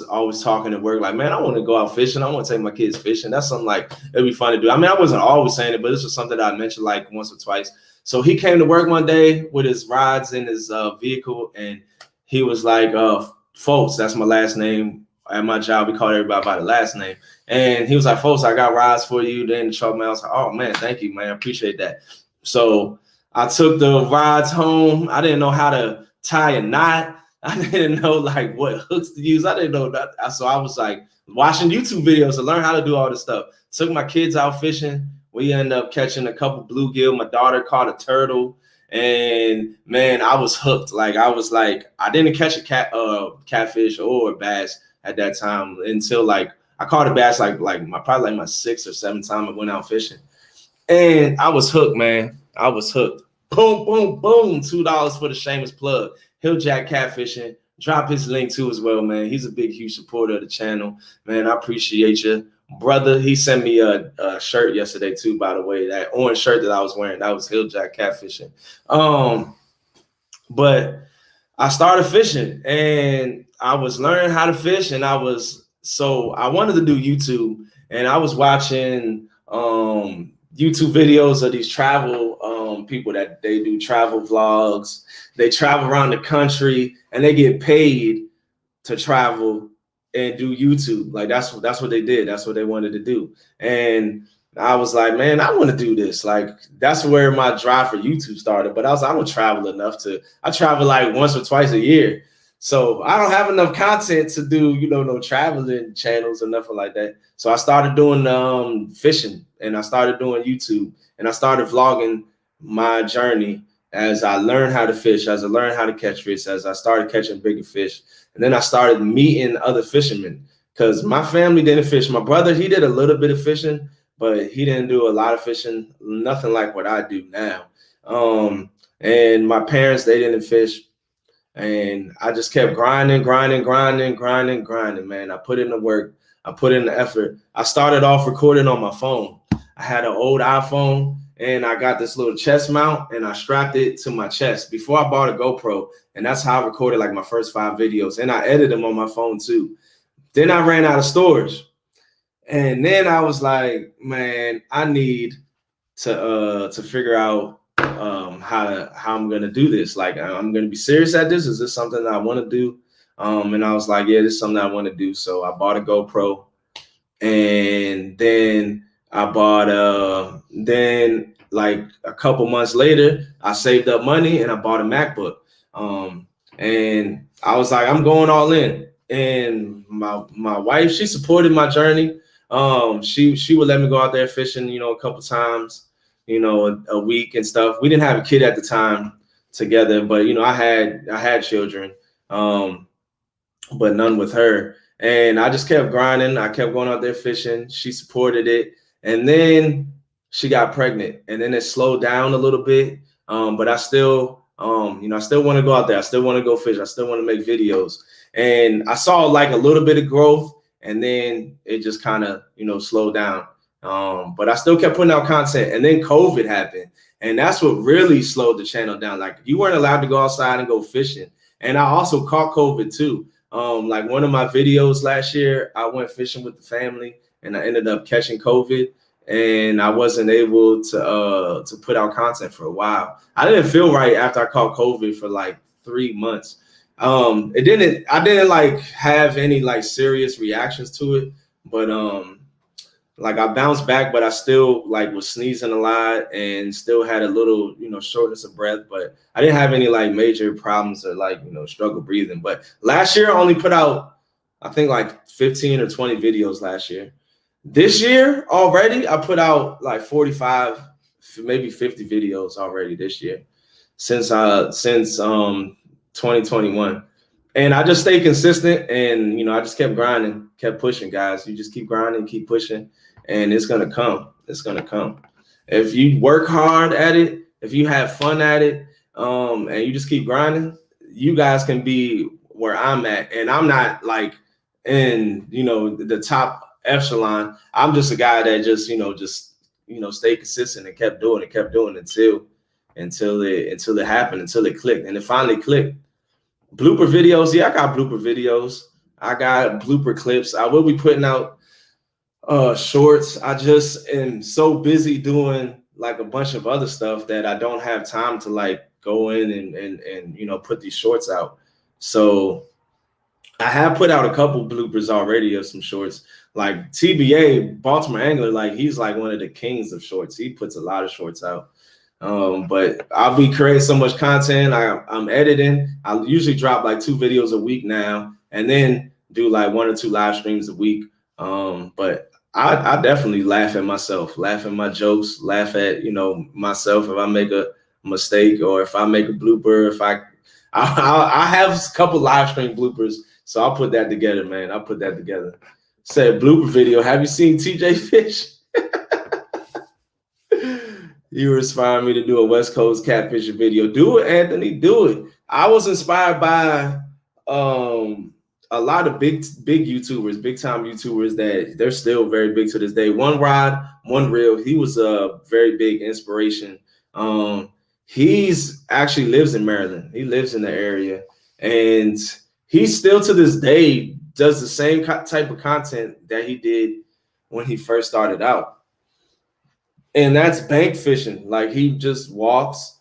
always talking at work like, man, I want to go out fishing. I want to take my kids fishing. That's something like it'd be fun to do. I mean, I wasn't always saying it, but this was something that I mentioned like once or twice. So he came to work one day with his rods in his vehicle, and he was like, Folks, that's my last name. At my job, we called everybody by the last name. And he was like, Folks, I got rods for you. Then the truck man, I was like, oh man, thank you, man. I appreciate that. So I took the rods home. I didn't know how to tie a knot. I didn't know like what hooks to use. I didn't know that. So I was like watching YouTube videos to learn how to do all this stuff. Took my kids out fishing. We ended up catching a couple bluegill. My daughter caught a turtle, and man, I was hooked. Like I didn't catch a catfish or a bass at that time until like I caught a bass like probably my 6th or 7th time I went out fishing, and I was hooked, man. I was hooked. Boom, boom, boom. $2 for the shameless plug. Hill Jack Catfishing. Drop his link too as well, man. He's a big, huge supporter of the channel. Man, I appreciate you. Brother, he sent me a shirt yesterday too, by the way. That orange shirt that I was wearing, that was Hill Jack Catfishing. But I started fishing, and I was learning how to fish, and I wanted to do YouTube, and I was watching YouTube videos of these travel people that they do travel vlogs. They travel around the country and they get paid to travel and do YouTube. Like that's what they did. That's what they wanted to do. And I was like, man, I want to do this. Like that's where my drive for YouTube started. But I was like, I don't travel enough I travel like once or twice a year. So I don't have enough content to do, no traveling channels or nothing like that. So I started doing fishing, and I started doing YouTube, and I started vlogging my journey as I learned how to fish, as I learned how to catch fish, as I started catching bigger fish. And then I started meeting other fishermen because my family didn't fish. My brother, he did a little bit of fishing, but he didn't do a lot of fishing, nothing like what I do now. And my parents, they didn't fish. And I just kept grinding, man. I put in the work. I put in the effort. I started off recording on my phone. I had an old iPhone, and I got this little chest mount, and I strapped it to my chest before I bought a GoPro. And that's how I recorded like my first 5 videos. And I edited them on my phone too. Then I ran out of storage. And then I was like, man, I need to figure out how I'm gonna do this. Like, I'm gonna be serious at this. Is this something that I want to do? And I was like, yeah, this is something I want to do. So I bought a GoPro, and then I bought then like a couple months later, I saved up money and I bought a MacBook. And I was like, I'm going all in. And my wife, she supported my journey. She would let me go out there fishing, a couple times, a week and stuff. We didn't have a kid at the time together, but I had children, but none with her. And I just kept grinding. I kept going out there fishing. She supported it. And then she got pregnant, and then it slowed down a little bit. But I still, I still want to go out there. I still want to go fish. I still want to make videos. And I saw like a little bit of growth, and then it just kind of, slowed down. But I still kept putting out content. And then COVID happened. And that's what really slowed the channel down. Like, you weren't allowed to go outside and go fishing. And I also caught COVID too. Like one of my videos last year, I went fishing with the family, and I ended up catching COVID, and I wasn't able to put out content for a while. I didn't feel right after I caught COVID for like 3 months. I didn't like have any like serious reactions to it, but like I bounced back, but I still like was sneezing a lot and still had a little, shortness of breath, but I didn't have any like major problems or like, struggle breathing. But last year I only put out, I think like 15 or 20 videos last year. This year already, I put out like 45, maybe 50 videos already this year since 2021. And I just stayed consistent, and I just kept grinding, kept pushing, guys. You just keep grinding, keep pushing, and it's gonna come. It's gonna come. If you work hard at it, if you have fun at it, and you just keep grinding, you guys can be where I'm at. And I'm not like in the top echelon. I'm just a guy that just stayed consistent and kept doing it until it happened, until it clicked, and it finally clicked. Blooper videos, yeah, I got blooper videos. I got blooper clips. I will be putting out shorts. I just am so busy doing like a bunch of other stuff that I don't have time to like go in and put these shorts out. So I have put out a couple bloopers already of some shorts. Like TBA, Baltimore Angler, like he's like one of the kings of shorts. He puts a lot of shorts out. But I'll be creating so much content. I'm editing. I usually drop like 2 videos a week now, and then do like 1 or 2 live streams a week. But I definitely laugh at myself, laugh at my jokes, laugh at myself if I make a mistake or if I make a blooper. If I have a couple live stream bloopers, so I'll put that together, man. I'll put that together. Said blooper video. Have you seen TJ Fish? You were inspiring me to do a West Coast catfishing video. Do it, Anthony. Do it. I was inspired by a lot of big YouTubers, big time YouTubers that they're still very big to this day. One Rod, One Reel. He was a very big inspiration. He's actually lives in Maryland. He lives in the area, and he still to this day does the same type of content that he did when he first started out. and that's bank fishing. Like he just walks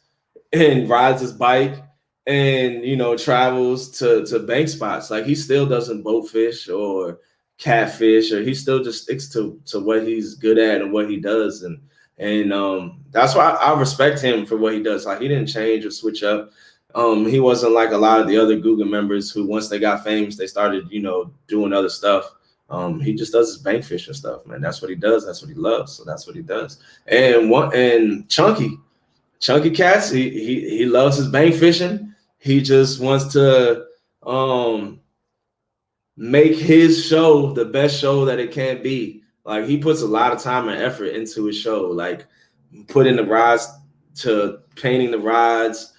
and rides his bike and travels to bank spots. Like he still doesn't boat fish or catfish, or he still just sticks to what he's good at and what he does. And that's why I respect him for what he does. Like he didn't change or switch up. He wasn't like a lot of the other Google members who, once they got famous, they started doing other stuff. He just does his bank fishing stuff, man. That's what he does. That's what he loves. So that's what he does. And Chunky Cats, he loves his bank fishing. He just wants to make his show the best show that it can be. Like he puts a lot of time and effort into his show, like putting the rods to painting the rods,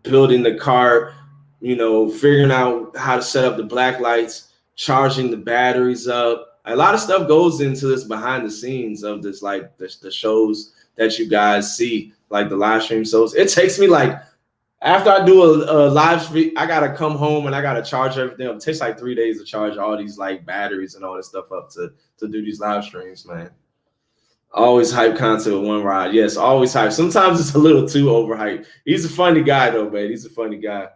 building the cart, figuring out how to set up the black lights, charging the batteries up. A lot of stuff goes into this behind the scenes of this, like the shows that you guys see, like the live stream shows. It takes me like, after I do a live stream, I gotta come home and I gotta charge everything up. It takes like 3 days to charge all these like batteries and all this stuff up to do these live streams, man. Always hype content with one rod. Yes, always hype. Sometimes it's a little too overhyped. He's a funny guy though, man. He's a funny guy.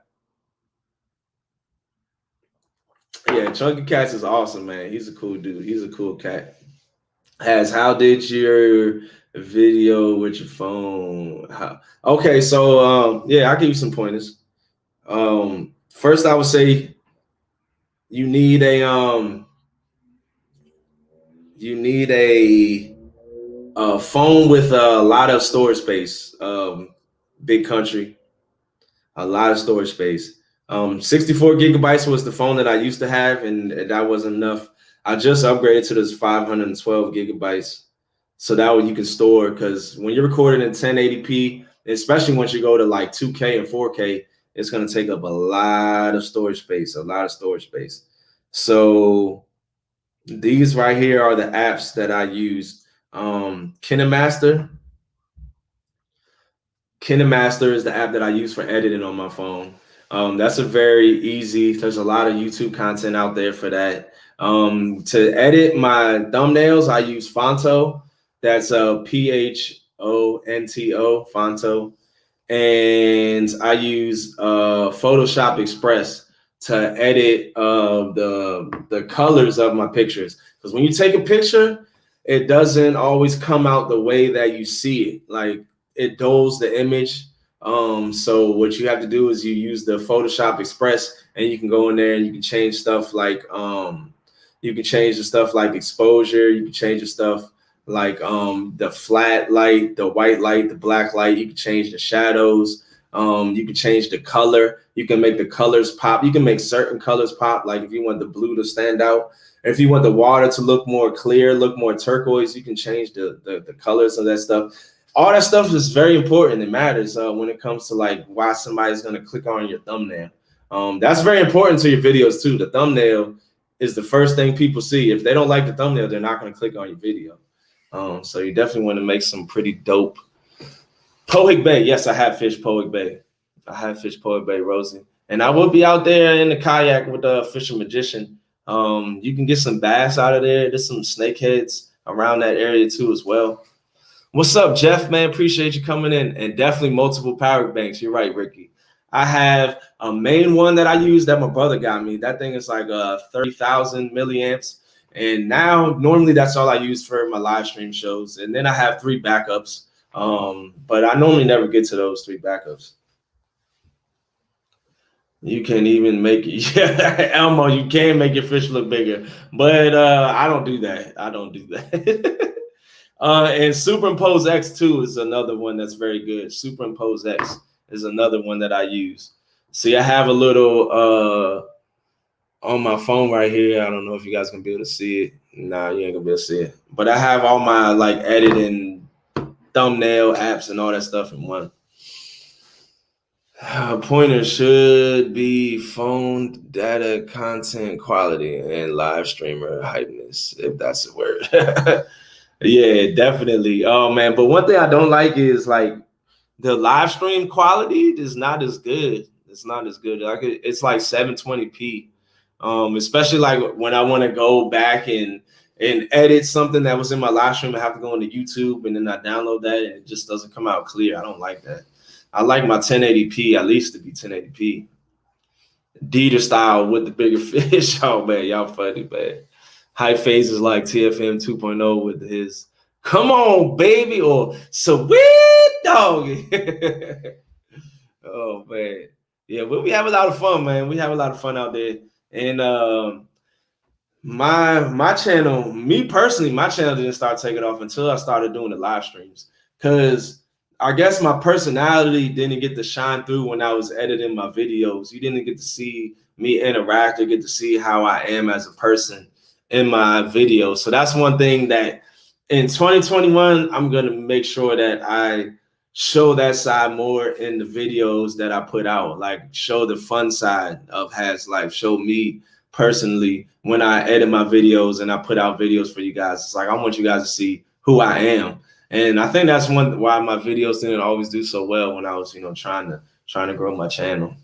Yeah, Chunky Cats is awesome, man. He's a cool dude. He's a cool cat. How did your video with your phone? Okay, so yeah, I'll give you some pointers. First, I would say you need a phone with a lot of storage space. Big country, a lot of storage space. 64 gigabytes was the phone that I used to have, and that wasn't enough. I just upgraded to this 512 gigabytes. So that way you can store, because when you're recording in 1080p, especially once you go to like 2K and 4K, it's going to take up a lot of storage space, So these right here are the apps that I use. KineMaster is the app that I use for editing on my phone. That's a very easy. There's a lot of YouTube content out there for that. To edit my thumbnails, I use Fonto. That's Phonto, Fonto. And I use Photoshop Express to edit the colors of my pictures. Because when you take a picture, it doesn't always come out the way that you see it. Like it dulls the image. So what you have to do is you use the Photoshop Express, and you can go in there and you can change stuff like exposure. You can change the stuff like the flat light, the white light, the black light. You can change the shadows. You can change the color. You can make the colors pop. You can make certain colors pop. Like if you want the blue to stand out, if you want the water to look more clear, look more turquoise, you can change the colors of that stuff. All that stuff is very important. It matters when it comes to like why somebody's going to click on your thumbnail. That's very important to your videos too. The thumbnail is the first thing people see. If they don't like the thumbnail, they're not going to click on your video. So you definitely want to make some pretty dope. Pohick Bay. Yes, I have fished Pohick Bay. Rosie. And I will be out there in the kayak with the Fishing Magician. You can get some bass out of there. There's some snakeheads around that area too as well. What's up, Jeff, man? Appreciate you coming in. And definitely multiple power banks. You're right, Ricky. I have a main one that I use that my brother got me. That thing is like 30,000 milliamps. And now normally that's all I use for my live stream shows. And then I have 3 backups. But I normally never get to those 3 backups. You can even make it. Yeah, Elmo, you can make your fish look bigger. But I don't do that. And Superimpose X2 is another one that's very good. Superimpose X is another one that I use. See, I have a little on my phone right here. I don't know if you guys can be able to see it. Nah, you ain't gonna be able to see it. But I have all my like editing thumbnail apps and all that stuff in one. Pointer should be phone data content quality and live streamer hypeness, if that's the word. Yeah, definitely. Oh man, but one thing I don't like is like the live stream quality is not as good. It's not as good. Like it's like 720p. Especially like when I want to go back and and edit something that was in my live stream, I have to go into YouTube and then I download that and it just doesn't come out clear. I don't like that. I like my 1080p at least to be 1080p. Dieter style with the bigger fish. Oh man, y'all funny, man. High phases like TFM 2.0 with his "Come on, baby" or "Sweet doggy." Oh man, yeah, we have a lot of fun, man. We have a lot of fun out there, and my channel, me personally, my channel didn't start taking off until I started doing the live streams, because I guess my personality didn't get to shine through when I was editing my videos. You didn't get to see me interact or get to see how I am as a person in my videos. So that's one thing that in 2021, I'm going to make sure that I show that side more in the videos that I put out, like show the fun side of Has Life, show me personally when I edit my videos and I put out videos for you guys. It's like I want you guys to see who I am. And I think that's one why my videos didn't always do so well when I was, trying to grow my channel.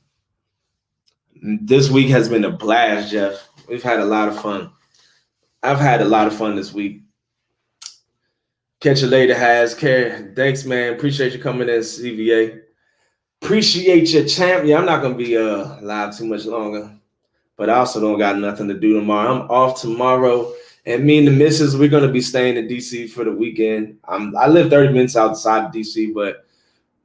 This week has been a blast, Jeff. We've had a lot of fun. I've had a lot of fun this week. Catch you later, Has. Care. Thanks, man. Appreciate you coming in, CVA. Appreciate your champ. Yeah, I'm not gonna be live too much longer, but I also don't got nothing to do tomorrow. I'm off tomorrow. And me and the missus, we're going to be staying in D.C. for the weekend. I live 30 minutes outside of D.C., but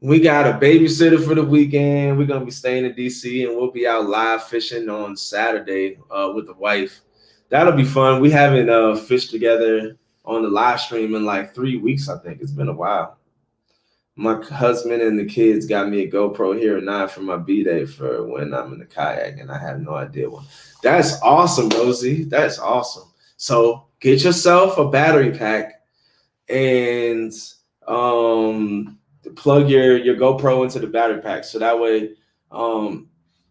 we got a babysitter for the weekend. We're going to be staying in D.C., and we'll be out live fishing on Saturday with the wife. That'll be fun. We haven't fished together on the live stream in like 3 weeks, I think. It's been a while. My husband and the kids got me a GoPro Hero 9 for my B-Day for when I'm in the kayak, and I have no idea what. That's awesome, Rosie. That's awesome. So get yourself a battery pack and plug your GoPro into the battery pack. So that way,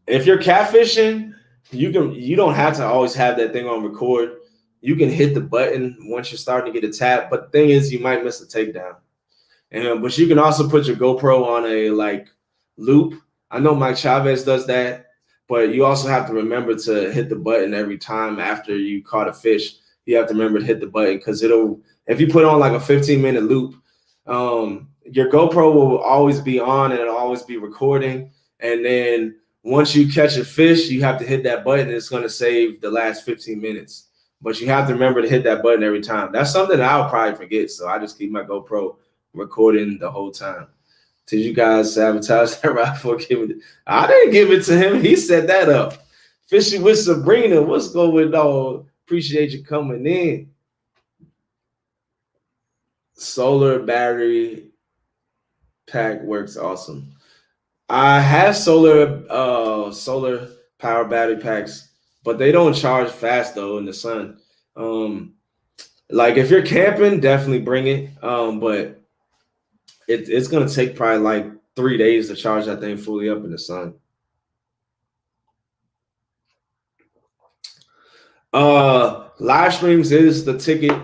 if you're catfishing, you don't have to always have that thing on record. You can hit the button once you're starting to get a tap. But the thing is, you might miss a takedown. But you can also put your GoPro on a loop. I know Mike Chavez does that. But you also have to remember to hit the button every time after you caught a fish. You have to remember to hit the button, because if you put on like a 15-minute loop, your GoPro will always be on and it'll always be recording. And then once you catch a fish, you have to hit that button and it's going to save the last 15 minutes. But you have to remember to hit that button every time. That's something that I'll probably forget. So I just keep my GoPro recording the whole time. Did you guys sabotage that rifle? I didn't give it to him. He set that up. Fishing with Sabrina. What's going on? Appreciate you coming in. Solar battery pack works awesome. I have solar power battery packs, but they don't charge fast though in the sun. Like if you're camping, definitely bring it. But it's gonna take probably like 3 days to charge that thing fully up in the sun. Live streams is the ticket.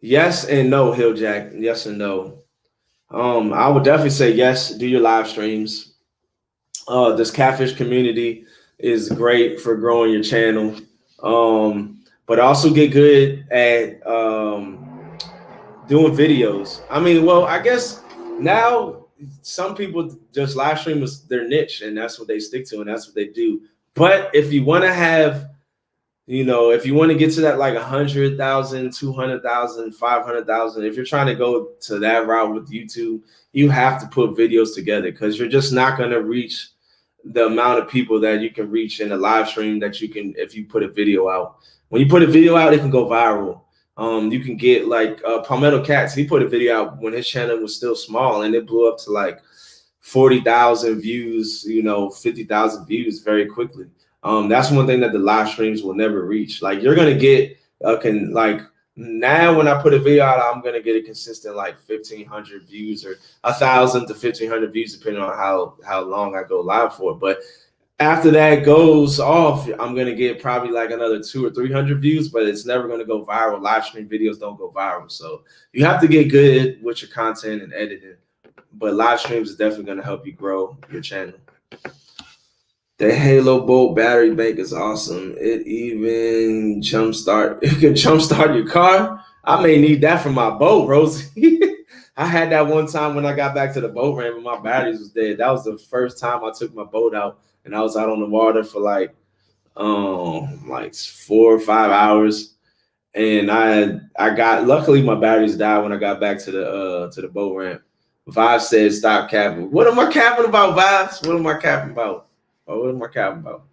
Yes and no, Hilljack. Yes and no. I would definitely say yes, do your live streams. This catfish community is great for growing your channel. But also get good at doing videos. I mean, well, I guess now some people just live stream is their niche and that's what they stick to and that's what they do. But if you want to have, if you want to get to that like 100,000, 200,000, 500,000, if you're trying to go to that route with YouTube, you have to put videos together, because you're just not going to reach the amount of people that you can reach in a live stream that you can if you put a video out. When you put a video out, it can go viral. You can get like Palmetto Cats. He put a video out when his channel was still small, and it blew up to like 40,000 views, 50,000 views very quickly. That's one thing that the live streams will never reach. Like you're gonna get now when I put a video out, I'm gonna get a consistent like 1,500 views or 1,000 to 1,500 views depending on how long I go live for. But after that goes off, I'm gonna get probably like another 200 or 300 views, but it's never gonna go viral. Live stream videos don't go viral, so you have to get good with your content and editing. But live streams is definitely gonna help you grow your channel. The Halo Bolt battery bank is awesome. It even jumpstart. It can jumpstart your car. I may need that for my boat, Rosie. I had that one time when I got back to the boat ramp and my batteries was dead. That was the first time I took my boat out and I was out on the water for like 4 or 5 hours. And I got, luckily my batteries died when I got back to the boat ramp. Vibe said stop capping. What am I capping about, Vibes? What am I capping about? What am I capping about?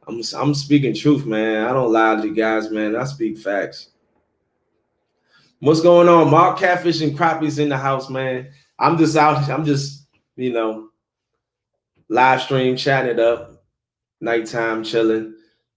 I'm speaking truth, man. I don't lie to you guys, man. I speak facts. What's going on? Mark Catfish and Crappies in the house, man. I'm just out. I'm just, live stream, chatting it up, nighttime chilling.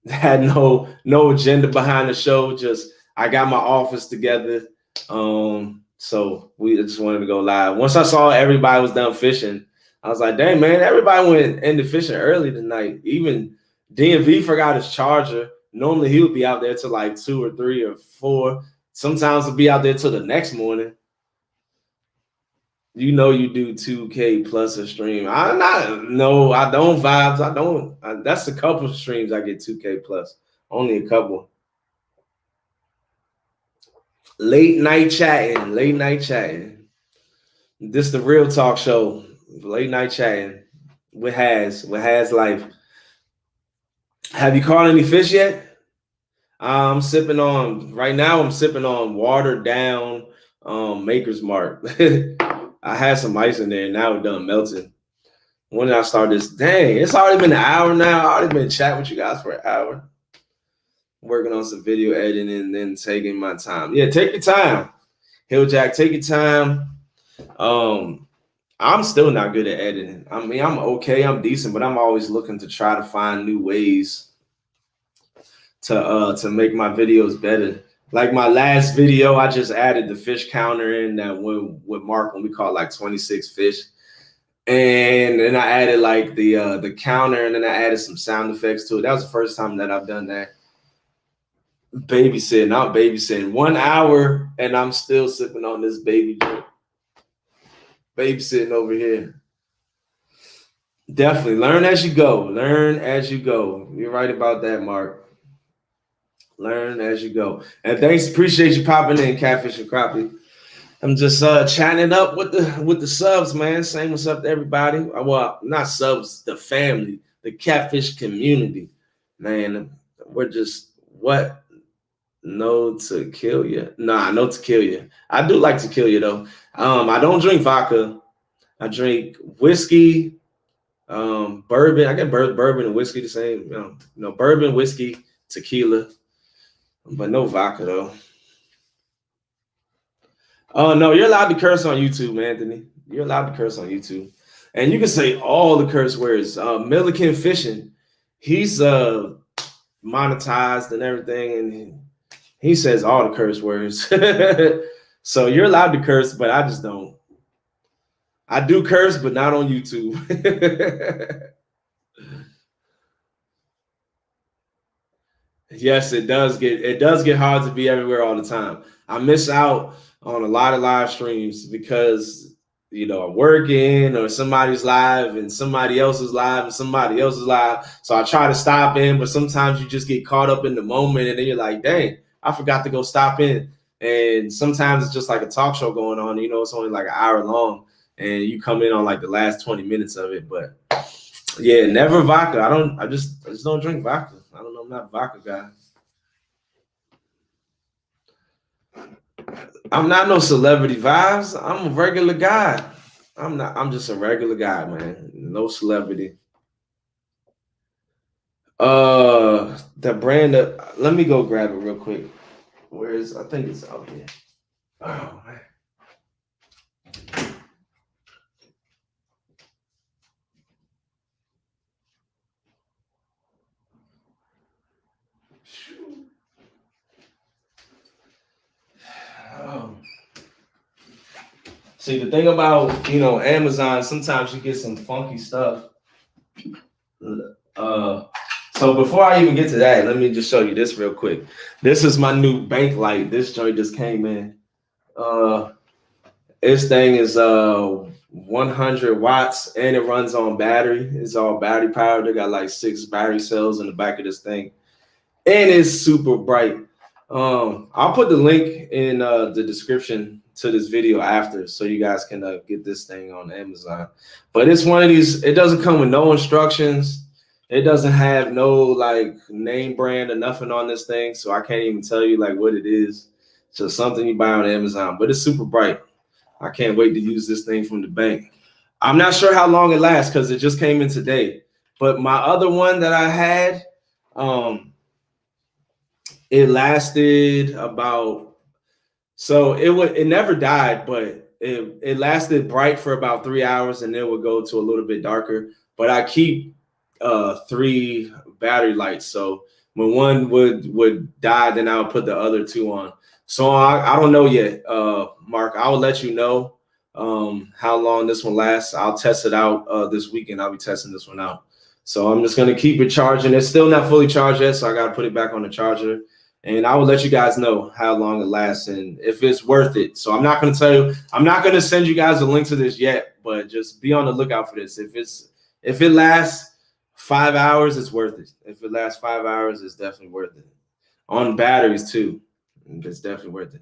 Had no agenda behind the show. Just I got my office together. So we just wanted to go live. Once I saw everybody was done fishing, I was like, dang, man, everybody went into fishing early tonight. Even DMV forgot his charger. Normally he would be out there till like 2 or 3 or 4. Sometimes he'll be out there till the next morning. You know you do 2K plus a stream. I don't, Vibes. That's a couple of streams I get 2K plus. Only a couple. Late night chatting. This the real talk show. Late night chatting with Has Life. Have you caught any fish yet? I'm sipping on watered down Maker's Mark. I had some ice in there, and now it's done melting. When did I start this? Dang, it's already been an hour now. I already been chatting with you guys for an hour. Working on some video editing and then taking my time. Yeah, take your time. Hilljack, take your time. I'm still not good at editing. I mean, I'm okay, I'm decent, but I'm always looking to try to find new ways to make my videos better. Like my last video, I just added the fish counter in that with Mark when we caught like 26 fish. And then I added like the counter, and then I added some sound effects to it. That was the first time that I've done that. Babysitting. 1 hour, and I'm still sipping on this baby drink. Babysitting over here. Definitely learn as you go. You're right about that, Mark. Learn as you go. And thanks, appreciate you popping in, Catfish and Crappie. I'm just chatting it up with the subs, man. Saying what's up to everybody. Well, not subs, the family, the Catfish community, man. We're just what. No to kill you. Nah, no to kill you. I do like to kill you though. I don't drink vodka. I drink whiskey, bourbon. I get bourbon and whiskey the same. Bourbon, whiskey, tequila, but no vodka though. Oh no, you're allowed to curse on YouTube, Anthony. You're allowed to curse on YouTube, and you can say all the curse words. Milliken Fishing, he's monetized and everything, and he says all the curse words. So you're allowed to curse, but I just don't. I do curse, but not on YouTube. Yes, it does get hard to be everywhere all the time. I miss out on a lot of live streams because I'm working or somebody's live and somebody else is live and somebody else is live. So I try to stop in, but sometimes you just get caught up in the moment and then you're like, dang, I forgot to go stop in. And sometimes it's just like a talk show going on. It's only like an hour long and you come in on like the last 20 minutes of it. But yeah, never vodka. I just don't drink vodka. I don't know. I'm not a vodka guy. I'm not no celebrity Vibes. I'm a regular guy. I'm just a regular guy, man. No celebrity. The brand let me go grab it real quick. I think it's out here. Oh man. See, the thing about Amazon, sometimes you get some funky stuff. So before I even get to that, let me just show you this real quick. This is my new bank light. This joint just came in. This thing is 100 watts and it runs on battery. It's all battery powered. They got like 6 battery cells in the back of this thing, and it's super bright. I'll put the link in the description to this video after, so you guys can get this thing on Amazon. But it's one of these. It doesn't come with no instructions. It doesn't have no like name brand or nothing on this thing, so I can't even tell you like what it is. It's just something you buy on Amazon, but it's super bright. I can't wait to use this thing from the bank. I'm not sure how long it lasts because it just came in today. But my other one that I had, it lasted about, so it never died, but it lasted bright for about 3 hours and then would go to a little bit darker. But I keep 3 battery lights, so when one would die, then I would put the other 2 on. So I don't know yet, Mark. I will let you know how long this one lasts. I'll test it out this weekend. I'll be testing this one out. So I'm just gonna keep it charging. It's still not fully charged yet, so I gotta put it back on the charger. And I will let you guys know how long it lasts and if it's worth it. So I'm not gonna tell you. I'm not gonna send you guys a link to this yet, but just be on the lookout for this. If it lasts 5 hours, it's worth it. If it lasts 5 hours, it's definitely worth it. On batteries too. It's definitely worth it.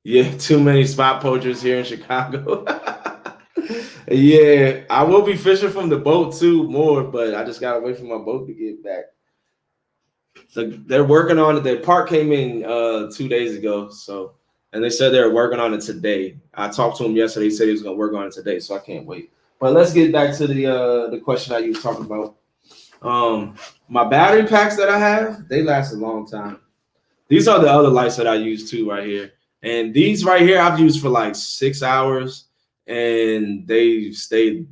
Yeah, too many spot poachers here in Chicago. Yeah, I will be fishing from the boat too more, but I just gotta wait for my boat to get back. So they're working on it. The part came in 2 days ago, so and they said they're working on it today. I talked to him yesterday. He said he was gonna work on it today, so I can't wait. But let's get back to the question that you was talking about. My battery packs that I have, they last a long time. These are the other lights that I use too right here. And these right here I've used for like 6 hours and they stayed,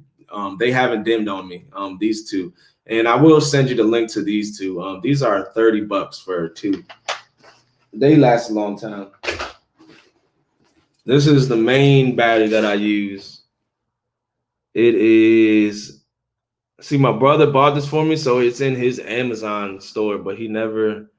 they haven't dimmed on me, these 2. And I will send you the link to these 2. These are $30 for 2. They last a long time. This is the main battery that I use. It is, see, my brother bought this for me, so it's in his Amazon store, but he never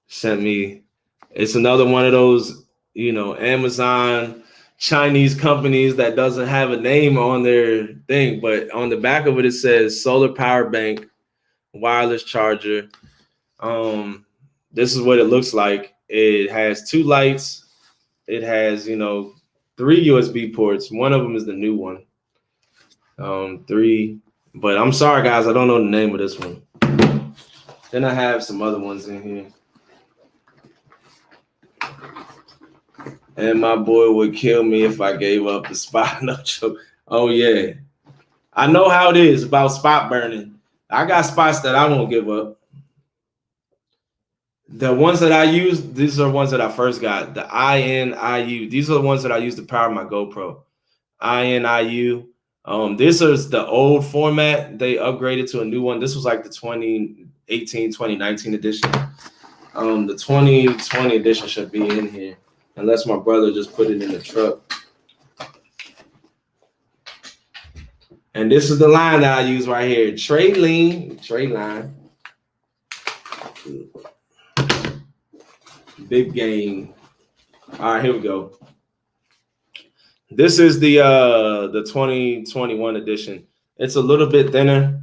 sent me. It's another one of those, Amazon Chinese companies that doesn't have a name on their thing, but on the back of it, it says solar power bank, wireless charger. This is what it looks like. It has 2 lights. It has, 3 USB ports. One of them is the new one. 3, but I'm sorry guys, I don't know the name of this one. Then I have some other ones in here. And my boy would kill me if I gave up the spot. No joke. Oh yeah, I know how it is about spot burning. I got spots that I won't give up. The ones that I use, these are ones that I first got. The INIU. These are the ones that I use to power my GoPro. INIU. This is the old format. They upgraded to a new one. This was like the 2018, 2019 edition. The 2020 edition should be in here, unless my brother just put it in the truck. And this is the line that I use right here. Triliene. Big game. All right, here we go. This is the 2021 edition. It's a little bit thinner.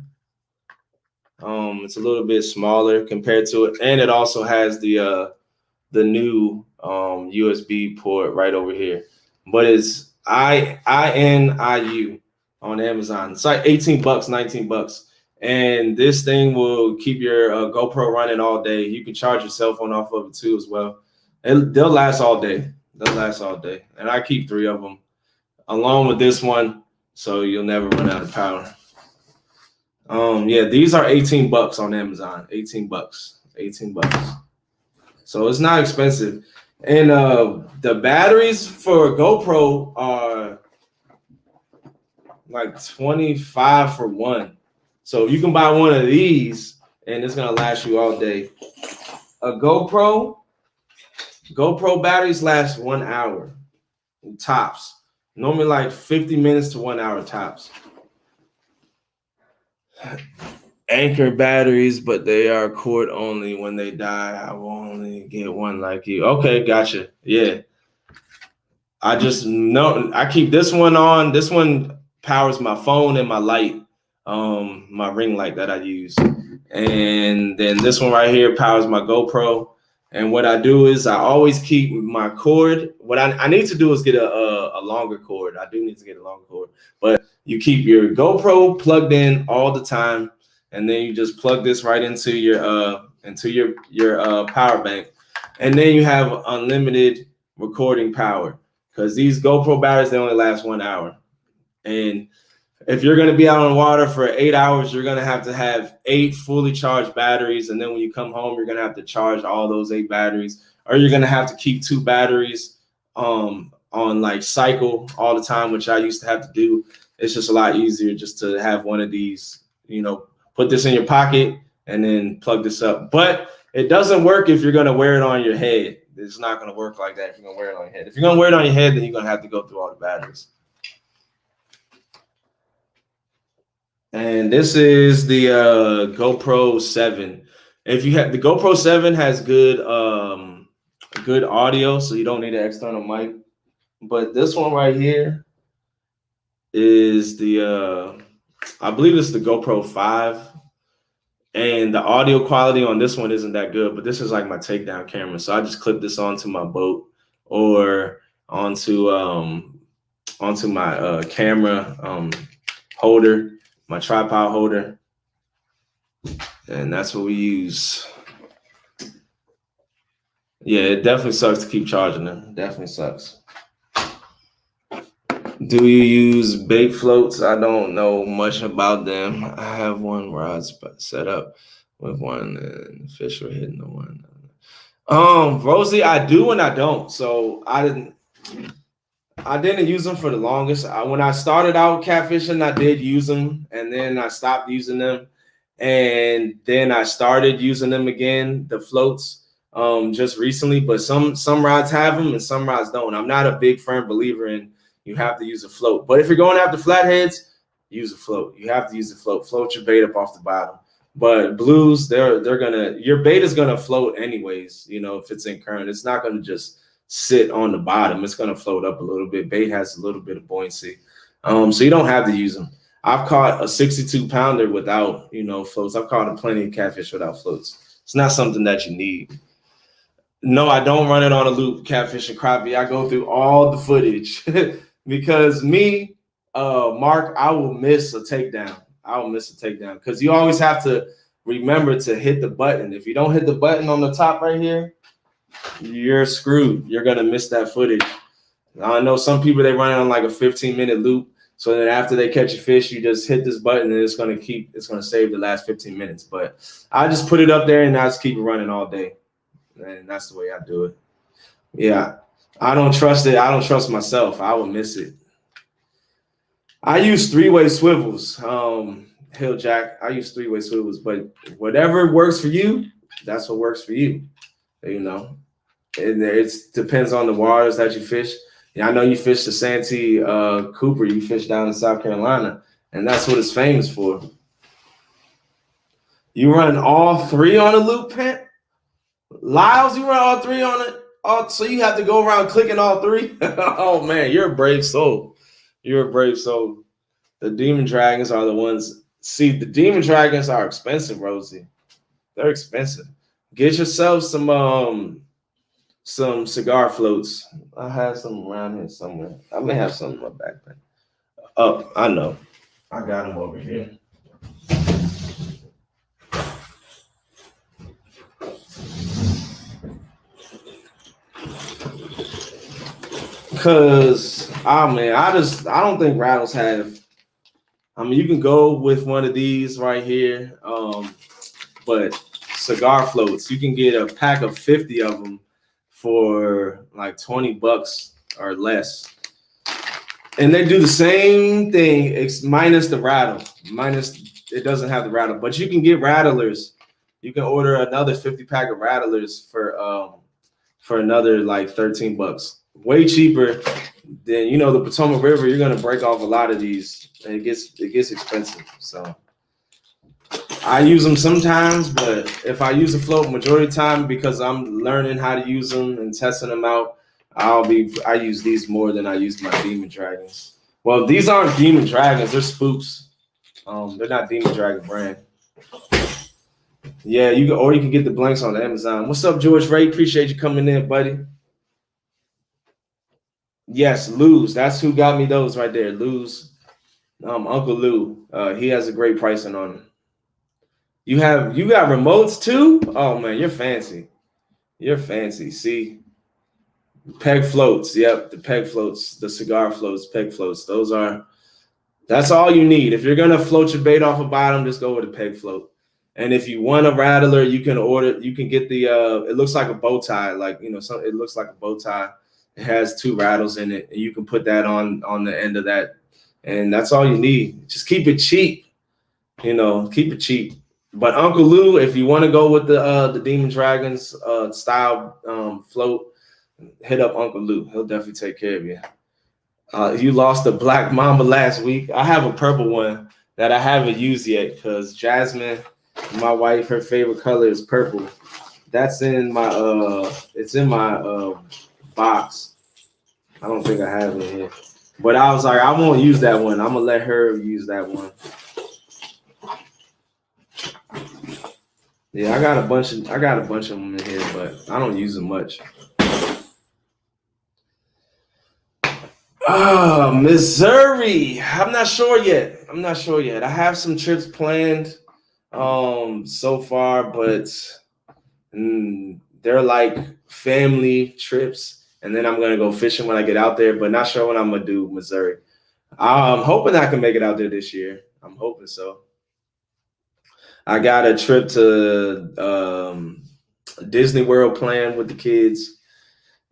It's a little bit smaller compared to it, and it also has the new USB port right over here. But it's INIU on Amazon. It's like $18, $19. And this thing will keep your GoPro running all day. You can charge your cell phone off of it too as well. And they'll last all day. They'll last all day. And I keep 3 of them along with this one, so you'll never run out of power. Yeah, these are $18 on Amazon. $18. So it's not expensive. And the batteries for GoPro are like $25 for 1. So you can buy one of these and it's gonna last you all day. A GoPro batteries last 1 hour tops. Normally like 50 minutes to 1 hour tops. Anchor batteries, but they are cord only. When they die, I will only get one like you. Okay, gotcha. Yeah. I just know I keep this one on. This one powers my phone and my light, my ring light that I use. And then this one right here powers my GoPro. And what I do is I always keep my cord. What I need to do is get a longer cord. I do need to get a longer cord. But you keep your GoPro plugged in all the time, and then you just plug this right into your power bank, and then you have unlimited recording power. Because these GoPro batteries, they only last 1 hour. And if you're going to be out on water for 8 hours, you're going to have 8 fully charged batteries. And then when you come home, you're going to have to charge all those 8 batteries. Or you're going to have to keep 2 batteries on like cycle all the time, which I used to have to do. It's just a lot easier just to have one of these, put this in your pocket and then plug this up. But it doesn't work if you're going to wear it on your head. It's not going to work like that if you're going to wear it on your head. If you're going to wear it on your head, then you're going to have to go through all the batteries. And this is the GoPro 7. If you have the GoPro 7 has good audio, so you don't need an external mic. But this one right here is the I believe it's the GoPro 5. And the audio quality on this one isn't that good, but this is like my takedown camera. So I just clip this onto my boat or onto my camera holder, my tripod holder. And that's what we use. Yeah, it definitely sucks to keep charging them. Definitely sucks. Do you use bait floats? I don't know much about them. I have one rod set up with one, and the fish were hitting the one. Rosie, I do and I don't. So I didn't use them for the longest. When I started out catfishing, I did use them, and then I stopped using them, and then I started using them again, the floats, just recently. But some rods have them and some rods don't. I'm not a big firm believer in you have to use a float. But if you're going after flatheads, use a float. You have to use a float. Float your bait up off the bottom. But blues, your bait is gonna float anyways. If it's in current, it's not gonna just sit on the bottom. It's gonna float up a little bit. Bait has a little bit of buoyancy, so you don't have to use them. I've caught a 62-pounder without floats. I've caught plenty of catfish without floats. It's not something that you need. No, I don't run it on a loop catfish and crappie. I go through all the footage. Because me, Mark, I will miss a takedown. Because you always have to remember to hit the button. If you don't hit the button on the top right here, you're screwed. You're going to miss that footage. I know some people, they run it on like a 15-minute loop. So then after they catch a fish, you just hit this button and it's going to save the last 15 minutes. But I just put it up there and I just keep it running all day. And that's the way I do it. Yeah. I don't trust it. I don't trust myself. I will miss it. I use 3-way swivels. Hill Jack, I use 3-way swivels, but whatever works for you, that's what works for you. And it depends on the waters that you fish. Yeah, I know you fish the Santee Cooper. You fish down in South Carolina, and that's what it's famous for. You run all 3 on a loop, Pant? Lyles, you run all 3 on it? So you have to go around clicking all 3? Oh, man, you're a brave soul. You're a brave soul. The Demon Dragons are the ones. See, the Demon Dragons are expensive, Rosie. They're expensive. Get yourself some cigar floats. I have some around here somewhere. I may have some in my backpack. Oh, I know. I got them over here. Because, I don't think rattles have. You can go with one of these right here, but cigar floats, you can get a pack of 50 of them for like $20 or less. And they do the same thing, it's minus the rattle. It doesn't have the rattle, but you can get rattlers. You can order another 50 pack of rattlers for another like $13. Way cheaper than the Potomac River. You're gonna break off a lot of these, and it gets expensive. So I use them sometimes, but if I use a float, majority of the time, because I'm learning how to use them and testing them out, I use these more than I use my demon dragons. Well, these aren't demon dragons, they're spooks. They're not demon dragon brand. Yeah, you can get the blanks on Amazon. What's up, George Ray? Appreciate you coming in, buddy. Yes, Lou's. That's who got me those right there. Lou's. Uncle Lou. He has a great pricing on them. You got remotes too? Oh man, you're fancy. You're fancy. See, peg floats. Yep, the peg floats, the cigar floats, peg floats. That's all you need. If you're gonna float your bait off a bottom, just go with a peg float. And if you want a rattler, you can get the it looks like a bow tie, it looks like a bow tie. It has 2 rattles in it, and you can put that on the end of that. And that's all you need. Just keep it cheap. Keep it cheap. But Uncle Lou, if you want to go with the Demon Dragons style float, hit up Uncle Lou. He'll definitely take care of you. You lost a black mamba last week. I have a purple one that I haven't used yet because Jasmine, my wife, her favorite color is purple. That's in my it's in my box. I don't think I have it here. But I was like, I won't use that one. I'm gonna let her use that one. Yeah, I got a bunch of them in here, but I don't use them much. Missouri. I'm not sure yet. I have some trips planned so far, but they're like family trips, and then I'm gonna go fishing when I get out there, but not sure when I'm gonna do Missouri. I'm hoping I can make it out there this year. I'm hoping so. I got a trip to Disney World planned with the kids,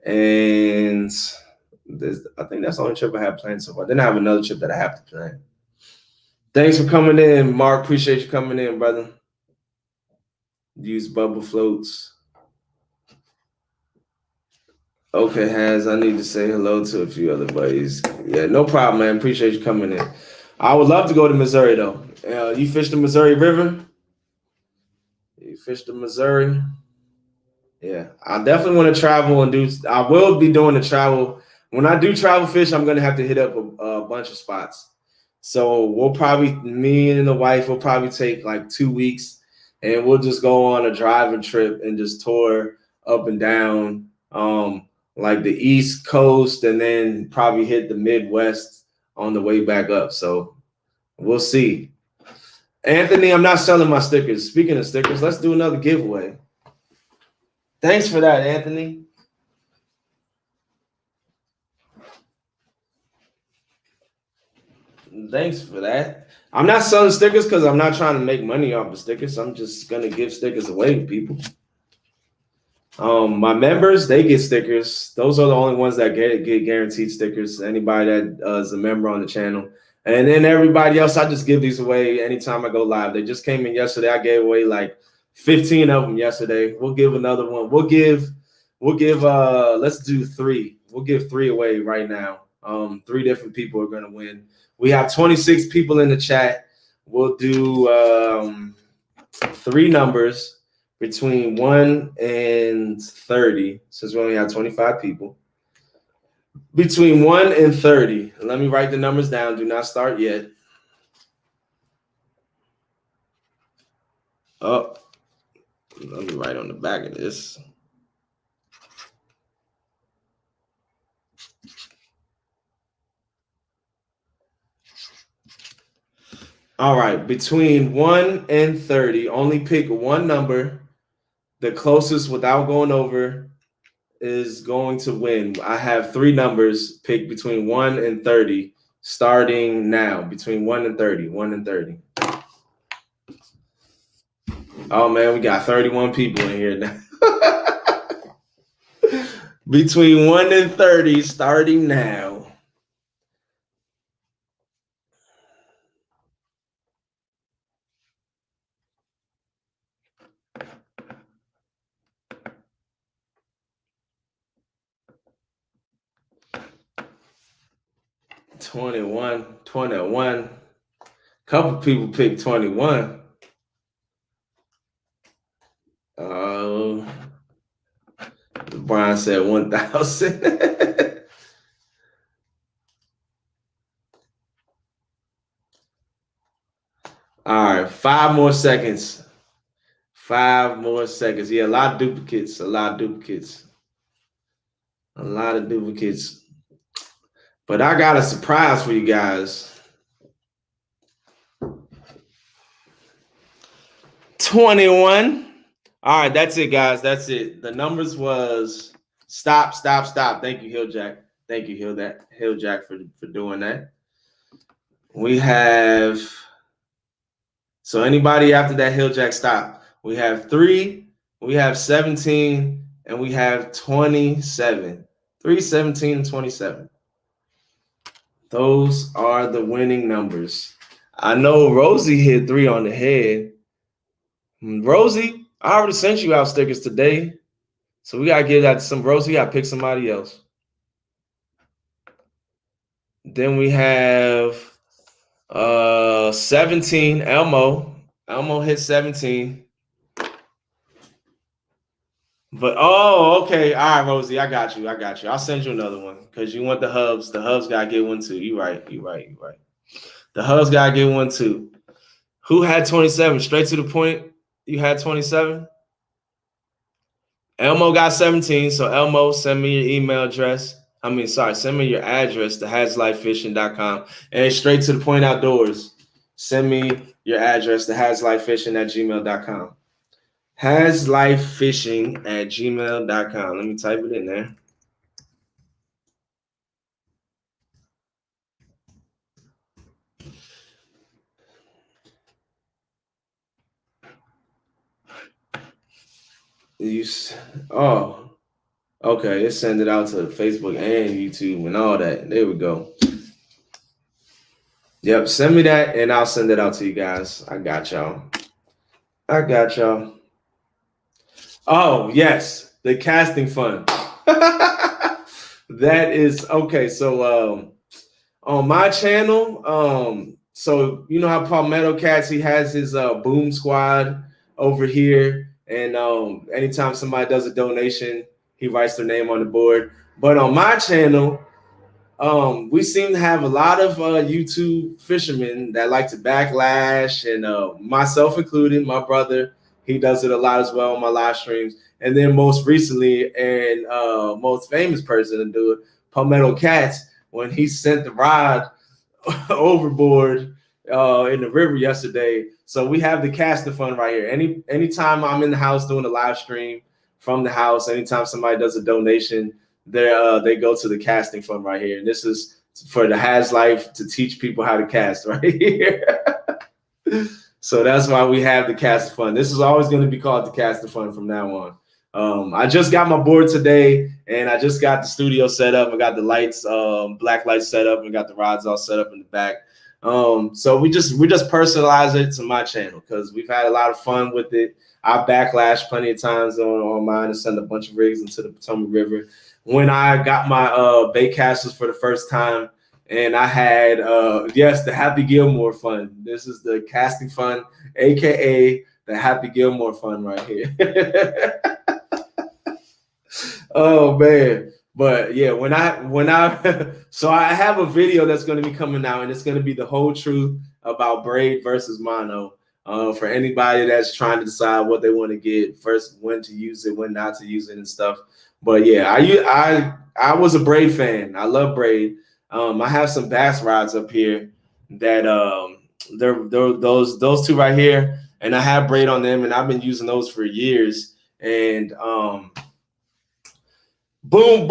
and I think that's the only trip I have planned so far. Then I have another trip that I have to plan. Thanks for coming in, Mark. Appreciate you coming in, brother. Use bubble floats. Okay, Hans, I need to say hello to a few other buddies. Yeah, no problem, man. Appreciate you coming in. I would love to go to Missouri, though. You fished the Missouri River? You fished the Missouri? Yeah, I definitely want to travel and do. I will be doing the travel. When I do travel fish, I'm going to have to hit up a bunch of spots. So me and the wife will probably take like 2 weeks, and we'll just go on a driving trip and just tour up and down like the East Coast, and then probably hit the Midwest on the way back up. So we'll see. Anthony, I'm not selling my stickers. Speaking of stickers, let's do another giveaway. Thanks for that, Anthony. Thanks for that. I'm not selling stickers because I'm not trying to make money off the stickers. I'm just gonna give stickers away to people. My members, they get stickers. Those are the only ones that get guaranteed stickers. Anybody that is a member on the channel. And then everybody else, I just give these away anytime I go live. They just came in yesterday. I gave away like 15 of them yesterday. We'll give another one. We'll give let's do 3. We'll give 3 away right now. 3 different people are gonna win. We have 26 people in the chat. We'll do 3 numbers between 1 and 30, since we only have 25 people. Between 1 and 30. Let me write the numbers down. Do not start yet. Oh, let me write on the back of this. All right, between 1 and 30, only pick one number. The closest without going over is going to win. I have 3 numbers. Pick between 1 and 30, starting now. Between 1 and 30. 1 and 30. Oh man, we got 31 people in here now. Between 1 and 30, starting now. $21. Couple people picked 21. LeBron I said 1,000. All right, 5 more seconds. 5 more seconds. Yeah, a lot of duplicates. A lot of duplicates. A lot of duplicates. But I got a surprise for you guys. 21. All right, that's it, guys. That's it. The numbers was stop. Thank you, Hilljack. Thank you, Hilljack, for doing that. We have, so anybody after that Hilljack stop. We have 3, we have 17, and we have 27. 3, 17, and 27. Those are the winning numbers. I know Rosie hit 3 on the head. Rosie, I already sent you out stickers today. So we gotta give that to some Rosie. We gotta pick somebody else. Then we have 17, Elmo. Elmo hit 17. But okay. All right, Rosie, I got you. I'll send you another one because you want the hubs. The hubs gotta get one too. You right. The hubs gotta get one too. Who had 27? Straight to the point. You had 27. Elmo got 17. So Elmo, send me your email address. Send me your address to haslifefishing.com and straight to the point outdoors. Send me your address to haslifefishing@gmail.com. Haslifefishing@gmail.com. Let me type it in there. Okay. It send it out to Facebook and YouTube and all that. There we go. Yep, send me that and I'll send it out to you guys. I got y'all. Oh, yes, the casting fund. That is okay. So on my channel, so you know how Palmetto Cats, he has his boom squad over here. And anytime somebody does a donation, he writes their name on the board. But on my channel, we seem to have a lot of YouTube fishermen that like to backlash, and myself included. My brother, he does it a lot as well on my live streams. And then most recently, and most famous person to do it, Palmetto Cats, when he sent the rod overboard in the river yesterday. So we have the casting fund right here. Anytime I'm in the house doing a live stream from the house, anytime somebody does a donation, they go to the casting fund right here. And this is for the Has Life to teach people how to cast right here. So that's why we have the casting fund. This is always going to be called the casting fund from now on. I just got my board today, and I just got the studio set up. I got the lights, black lights set up, and got the rods all set up in the back. So we just personalize it to my channel because we've had a lot of fun with it. I backlash plenty of times on mine and send a bunch of rigs into the Potomac River. When I got my bait casters for the first time, and I had the Happy Gilmore Fund. This is the casting fund, aka the Happy Gilmore Fund right here. Oh man. But yeah, when I so I have a video that's going to be coming out, and it's going to be the whole truth about braid versus mono. For anybody that's trying to decide what they want to get first, when to use it, when not to use it, and stuff. But yeah, I was a braid fan. I love braid. I have some bass rods up here that they're those two right here, and I have braid on them, and I've been using those for years. And boom,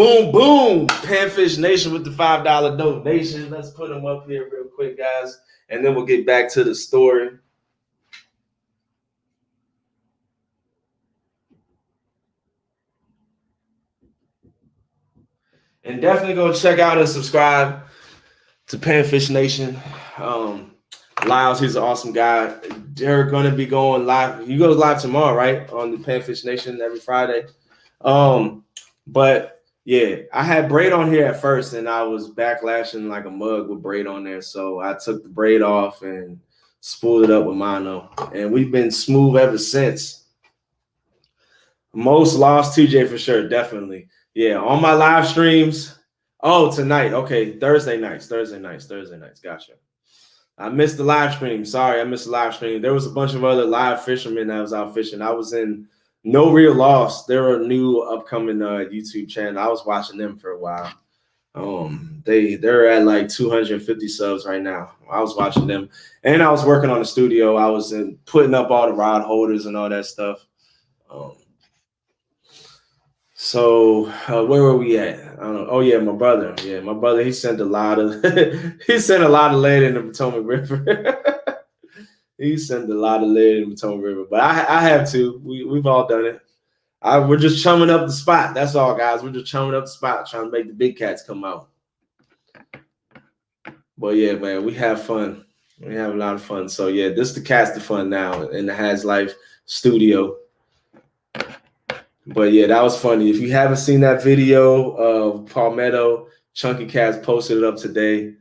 Panfish Nation with the $5 donation. Let's put them up here real quick, guys, and then we'll get back to the story. And definitely go check out and subscribe to Panfish Nation. Lyles, he's an awesome guy. They're going to be going live. He goes live tomorrow, right? On the Panfish Nation every Friday. But yeah, I had braid on here at first, and I was backlashing like a mug with braid on there. So I took the braid off and spooled it up with mono. And we've been smooth ever since. Most lost TJ for sure, definitely. Yeah, on my live streams. Oh, tonight. Okay, Thursday nights. Gotcha. I missed the live stream. Sorry, I missed the live stream. There was a bunch of other live fishermen that was out fishing. I was in No Real Loss. They're a new upcoming YouTube channel. I was watching them for a while. They're at like 250 subs right now. I was watching them, and I was working on the studio. I was putting up all the rod holders and all that stuff. So where were we at? I don't know. Oh yeah, my brother. Yeah, my brother. He sent a lot of he sent a lot of lead in the Potomac River. He sent a lot of lead in the Potomac River, but I have to. We've all done it. We're just chumming up the spot. That's all, guys. We're just chumming up the spot, trying to make the big cats come out. But yeah, man, we have fun. We have a lot of fun. So yeah, this is the Cast of Fun now in the Has Life studio. But yeah, that was funny. If you haven't seen that video of Palmetto, Chunky Cats posted it up today.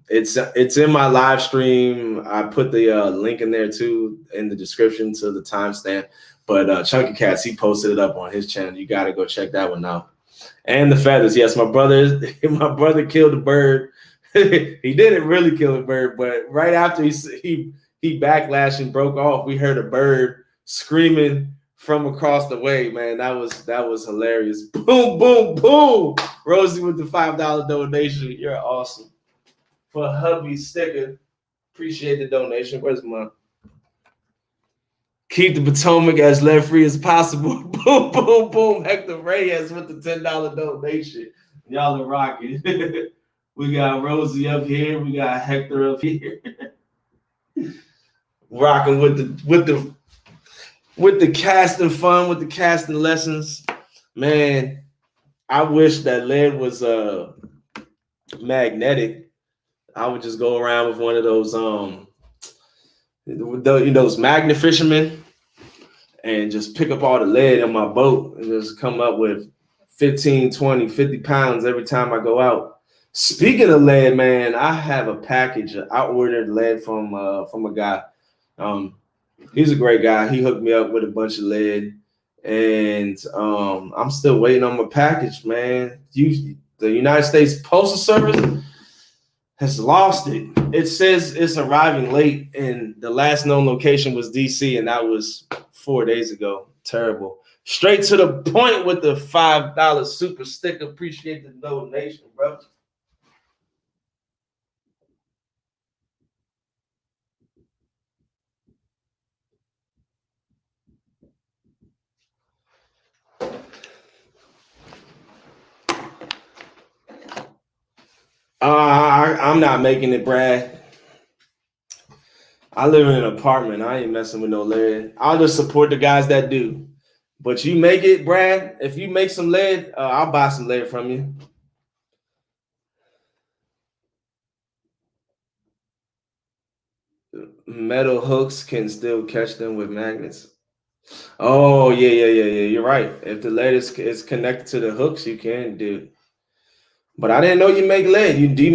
It's in my live stream. I put the link in there too in the description to the timestamp. But Chunky Cats, he posted it up on his channel. You got to go check that one out. And the feathers, yes, my brother killed a bird. He didn't really kill a bird, but right after he backlashed and broke off, we heard a bird screaming from across the way. Man, that was hilarious. Boom, boom, boom. Rosie with the $5 donation. You're awesome. For hubby sticker, appreciate the donation. Where's my? Keep the Potomac as lead free as possible. Boom, boom, boom. Hector Reyes with the $10 donation. Y'all are rocking. We got Rosie up here. We got Hector up here. Rocking with the casting fun, with the casting lessons. Man, I wish that lead was magnetic. I would just go around with one of those those magnet fishermen and just pick up all the lead in my boat and just come up with 15, 20, 50 pounds every time I go out. Speaking of lead, man, I have a package. I ordered lead from a guy. He's a great guy. He hooked me up with a bunch of lead, and I'm still waiting on my package, man. The United States Postal Service has lost it. It says it's arriving late, and the last known location was DC, and that was 4 days ago. Terrible. Straight to the point with the $5 super sticker. Appreciate the donation, bro. I'm not making it, Brad. I live in an apartment. I ain't messing with no lead. I'll just support the guys that do. But you make it, Brad. If you make some lead, I'll buy some lead from you. Metal hooks can still catch them with magnets. Oh, yeah. You're right. If the lead is connected to the hooks, you can do. But I didn't know you make lead. Do you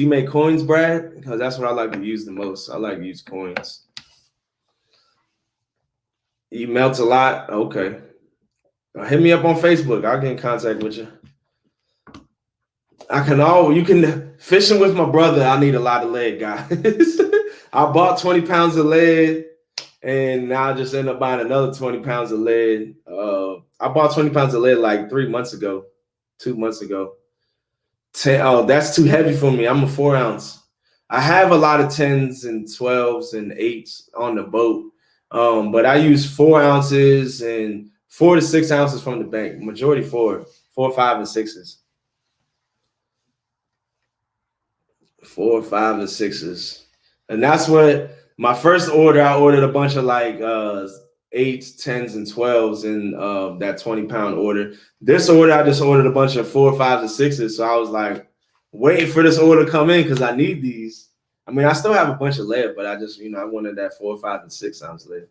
make coins, Brad? Because that's what I like to use the most. I like to use coins. You melt a lot? Okay. Hit me up on Facebook. I'll get in contact with you. You can fishing with my brother. I need a lot of lead, guys. I bought 20 pounds of lead, and now I just end up buying another 20 pounds of lead. I bought 20 pounds of lead like 2 months ago. That's too heavy for me. I'm a 4 ounce. I have a lot of 10s and 12s and 8s on the boat. But I use 4 ounces and 4 to 6 ounces from the bank. Majority 4, 5, and 6s. 4, 5, and 6s. And that's what my first order, I ordered a bunch of like 8s, 10s, and 12s in that 20-pound order. This order, I just ordered a bunch of 4, 5s, and 6s. So I was like waiting for this order to come in because I need these. I mean, I still have a bunch of lead, but I just, I wanted that 4, 5, and 6 ounce lead.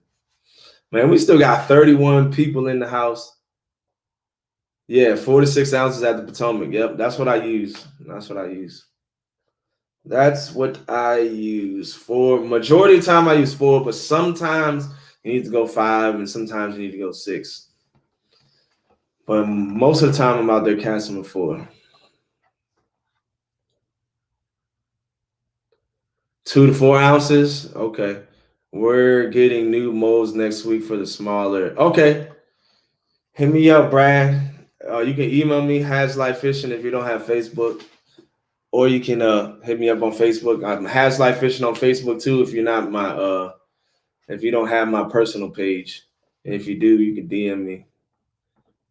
Man, we still got 31 people in the house. Yeah, 4 to 6 ounces at the Potomac. Yep, that's what I use. For majority of the time I use 4, but sometimes you need to go 5 and sometimes you need to go 6. But most of the time, I'm out there casting before 2 to 4 ounces. Okay. We're getting new molds next week for the smaller. Okay. Hit me up, Brad. You can email me, Haslight Fishing, if you don't have Facebook. Or you can hit me up on Facebook. I'm Haslight Fishing on Facebook too, if you're not my if you don't have my personal page. And if you do, you can DM me.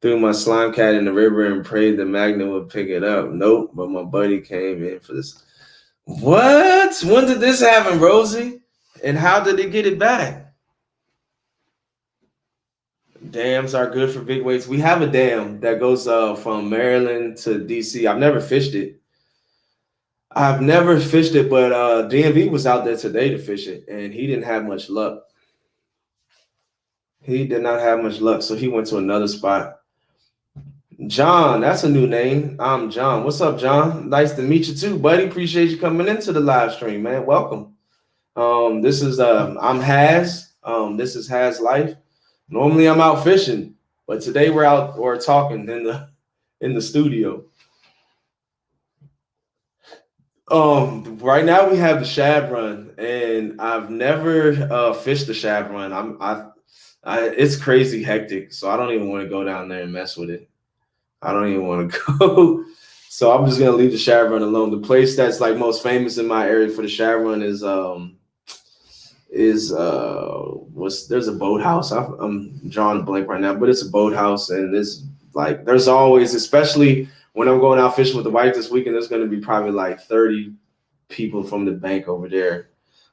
Threw my slime cat in the river and prayed the magnet would pick it up. Nope, but my buddy came in for this. What? When did this happen, Rosie? And how did they get it back? Dams are good for big weights. We have a dam that goes from Maryland to DC. I've never fished it. But DMV was out there today to fish it, and he didn't have much luck. He did not have much luck, so he went to another spot. John, that's a new name. I'm John. What's up, John? Nice to meet you too, buddy. Appreciate you coming into the live stream, man. Welcome. This is I'm Has. This is Has Life. Normally I'm out fishing, but today we're talking in the studio. Right now we have the shad run, and I've never fished the shad run. It's crazy hectic, so I don't even want to go down there and mess with it. I don't even want to go. So I'm just gonna leave the shad run alone. The place that's like most famous in my area for the shad run is there's a boathouse. I'm drawing a blank right now, but it's a boathouse, and it's like there's always, especially when I'm going out fishing with the wife this weekend, there's going to be probably like 30 people from the bank over there.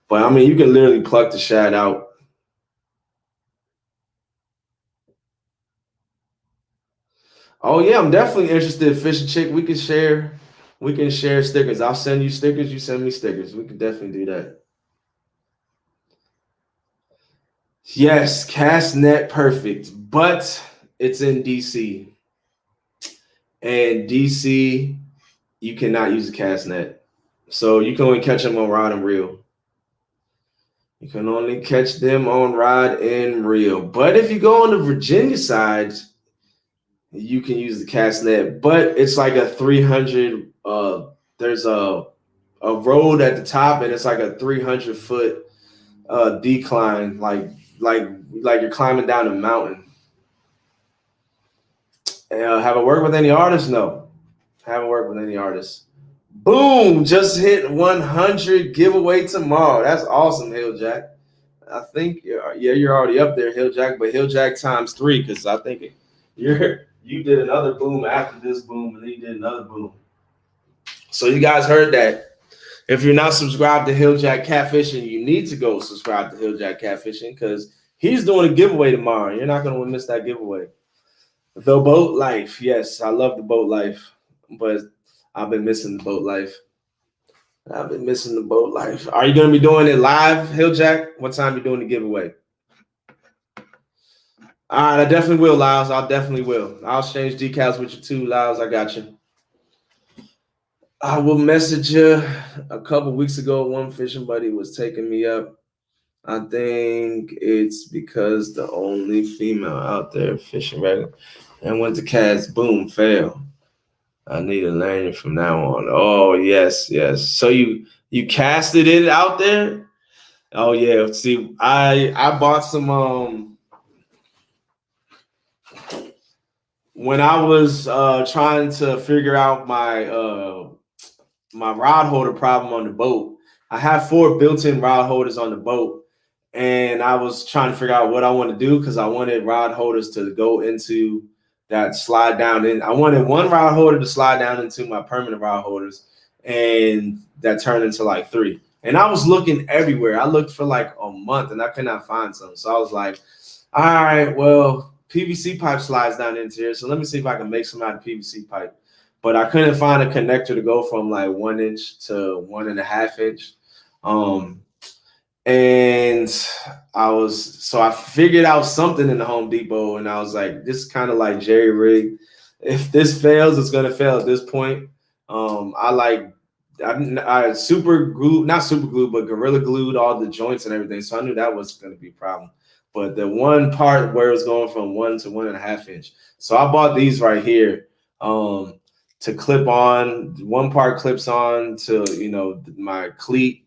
But I mean, you can literally pluck the shad out. Oh yeah, I'm definitely interested in fishing, chick. We can share stickers. I'll send you stickers. You send me stickers. We can definitely do that. Yes, cast net perfect, but it's in DC. And DC, you cannot use a cast net. So you can only catch them on rod and reel. You can only catch them on rod and reel. But if you go on the Virginia side, you can use the cast net. But it's like a 300. There's a road at the top, and it's like a 300-foot decline, like you're climbing down a mountain. Have I worked with any artists? No, haven't worked with any artists. Boom! Just hit 100 giveaway tomorrow. That's awesome, Hilljack. I think you're already up there, Hilljack, but Hilljack times 3, because I think you did another boom after this boom, and then you did another boom. So you guys heard that. If you're not subscribed to Hilljack Catfishing, you need to go subscribe to Hilljack Catfishing, because he's doing a giveaway tomorrow. You're not going to miss that giveaway. The boat life. Yes, I love the boat life, but I've been missing the boat life. Are you going to be doing it live, Hilljack? What time are you doing the giveaway? All right, I definitely will, Lyles. I definitely will. I'll exchange decals with you too, Lyles. I got you. I will message you. A couple weeks ago, one fishing buddy was taking me up. I think it's because the only female out there fishing regular and went to cast. Boom, fail. I need a lanyard from now on. Oh, yes. So you casted it out there? Oh yeah. See, I bought some when I was trying to figure out my my rod holder problem on the boat. I have 4 built-in rod holders on the boat, and I was trying to figure out what I want to do, because I wanted rod holders to go into that slide down in. I wanted one rod holder to slide down into my permanent rod holders, and that turned into like 3. And I was looking everywhere. I looked for like a month, and I could not find some. So I was like, all right, well, PVC pipe slides down into here. So let me see if I can make some out of PVC pipe. But I couldn't find a connector to go from like 1 inch to 1.5 inch. And I figured out something in the Home Depot, and I was like, this is kind of like jerry rig. If this fails, it's gonna fail at this point. I super glued, not super glued, but gorilla glued all the joints and everything. So I knew that was gonna be a problem. but the one part where it's going from 1 to 1.5 inch. So I bought these right here to clip on. One part clips on to, you know, my cleat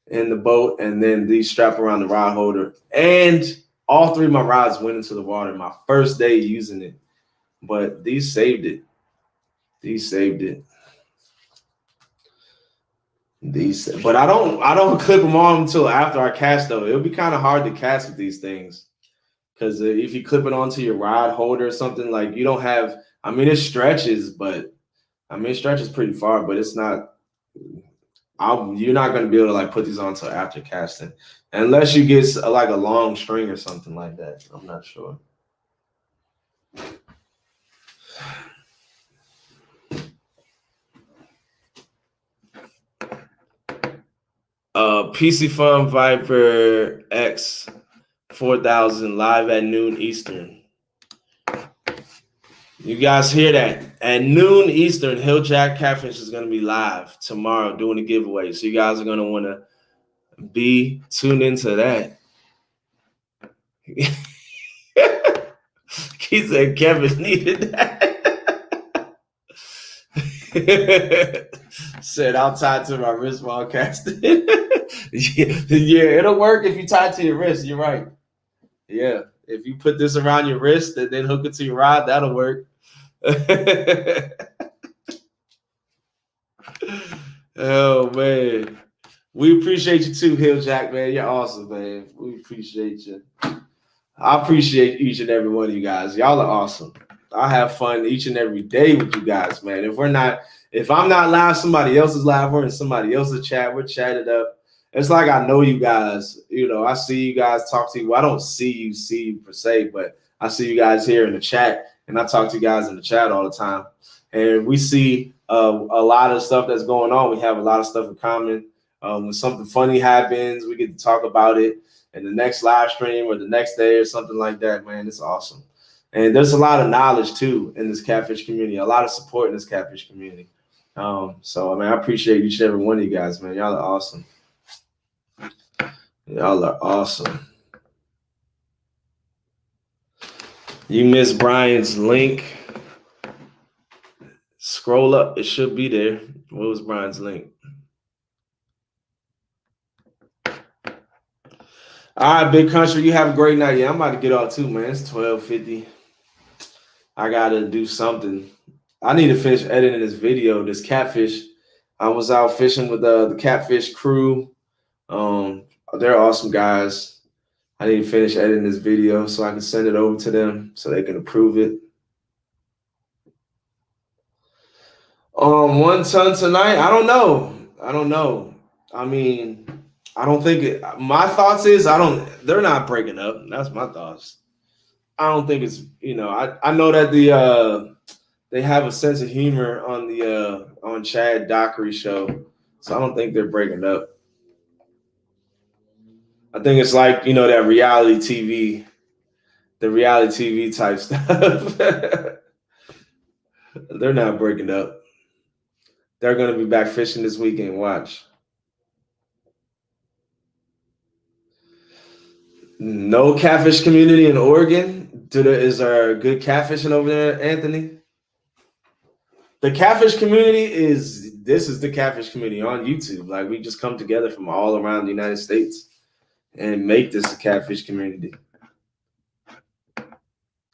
in the boat, and then these strap around the rod holder. And all three of my rods went into the water my first day using it, but these saved it. These saved it. But I don't clip them on until after I cast though. It'll be kind of hard to cast with these things because if you clip it onto your rod holder or something, like you don't have. I mean, it stretches, but I mean it stretches pretty far, but it's not. You're not going to be able to like put these on until after casting, unless you get like a long string or something like that. I'm not sure. piscifun Viper X 4000 live at noon Eastern. You guys hear that? At noon Eastern, Hilljack Catfish is going to be live tomorrow doing a giveaway. So you guys are going to want to be tuned into that. He said Kevin needed that. Said I'll tie it to my wrist while casting. Yeah, it'll work if you tie it to your wrist. You're right. Yeah, if you put this around your wrist and then hook it to your rod, that'll work. Oh man, we appreciate you too, Hilljack, man. You're awesome, man. We appreciate you. I appreciate each and every one of you guys. Y'all are awesome. I have fun each and every day with you guys, man. If I'm not live, somebody else is live. We're in somebody else's chat. We're chatted up. It's like I know you guys. You know, I see you guys, talk to you. Well, I don't see you per se, but I see you guys here in the chat, and I talk to you guys in the chat all the time. And we see a lot of stuff that's going on. We have a lot of stuff in common. When something funny happens, we get to talk about it in the next live stream or the next day or something like that, man. It's awesome. And there's a lot of knowledge too in this catfish community, a lot of support in this catfish community. So I mean, I appreciate each and every one of you guys, man. Y'all are awesome. Y'all are awesome. You missed Brian's link. Scroll up, it should be there. What was Brian's link? All right, Big Country, you have a great night. Yeah, I'm about to get off too, man. It's 12:50. I gotta do something. I need to finish editing this video, this catfish. I was out fishing with the catfish crew. They're awesome guys. I need to finish editing this video so I can send it over to them so they can approve it. 1 ton tonight? I don't know. I mean, I don't think it. My thoughts is they're not breaking up. That's my thoughts. I don't think it's, you know, I know that they have a sense of humor on the on Chad Dockery's show, so I don't think they're breaking up. I think it's like, you know, that reality TV, the reality TV type stuff. They're not breaking up. They're going to be back fishing this weekend. Watch. No catfish community in Oregon. Is there good catfishing over there, Anthony? The catfish community is the catfish community on YouTube. Like, we just come together from all around the United States and make this a catfish community.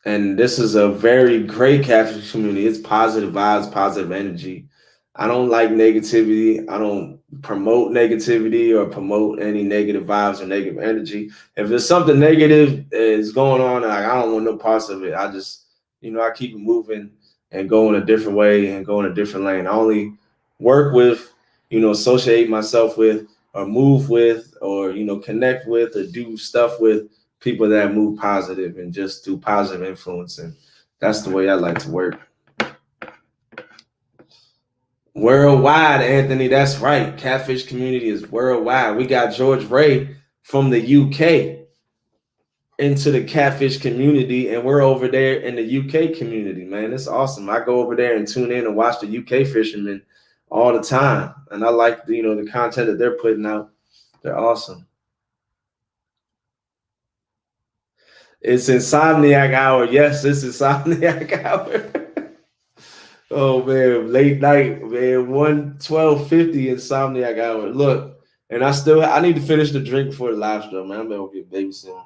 And this is a very great catfish community. It's positive vibes, positive energy. I don't like negativity. I don't promote negativity or promote any negative vibes or negative energy. If there's something negative is going on, like, I don't want no parts of it. I just, you know, I keep it moving and go in a different way and go in a different lane. I only work with, you know, associate myself with or move with or, you know, connect with or do stuff with people that move positive and just do positive influence. And that's the way I like to work. Worldwide, Anthony, that's right. Catfish community is worldwide. We got George Ray from the UK into the catfish community, and we're over there in the UK community, man. It's awesome. I go over there and tune in and watch the UK fishermen all the time. And I like the, you know, the content that they're putting out. They're awesome. It's insomniac hour. Yes, it's insomniac hour. Oh man, late night, man. 1:12:50 insomniac hour. Look, and I need to finish the drink before the live stream, man. I'm gonna get babysitting.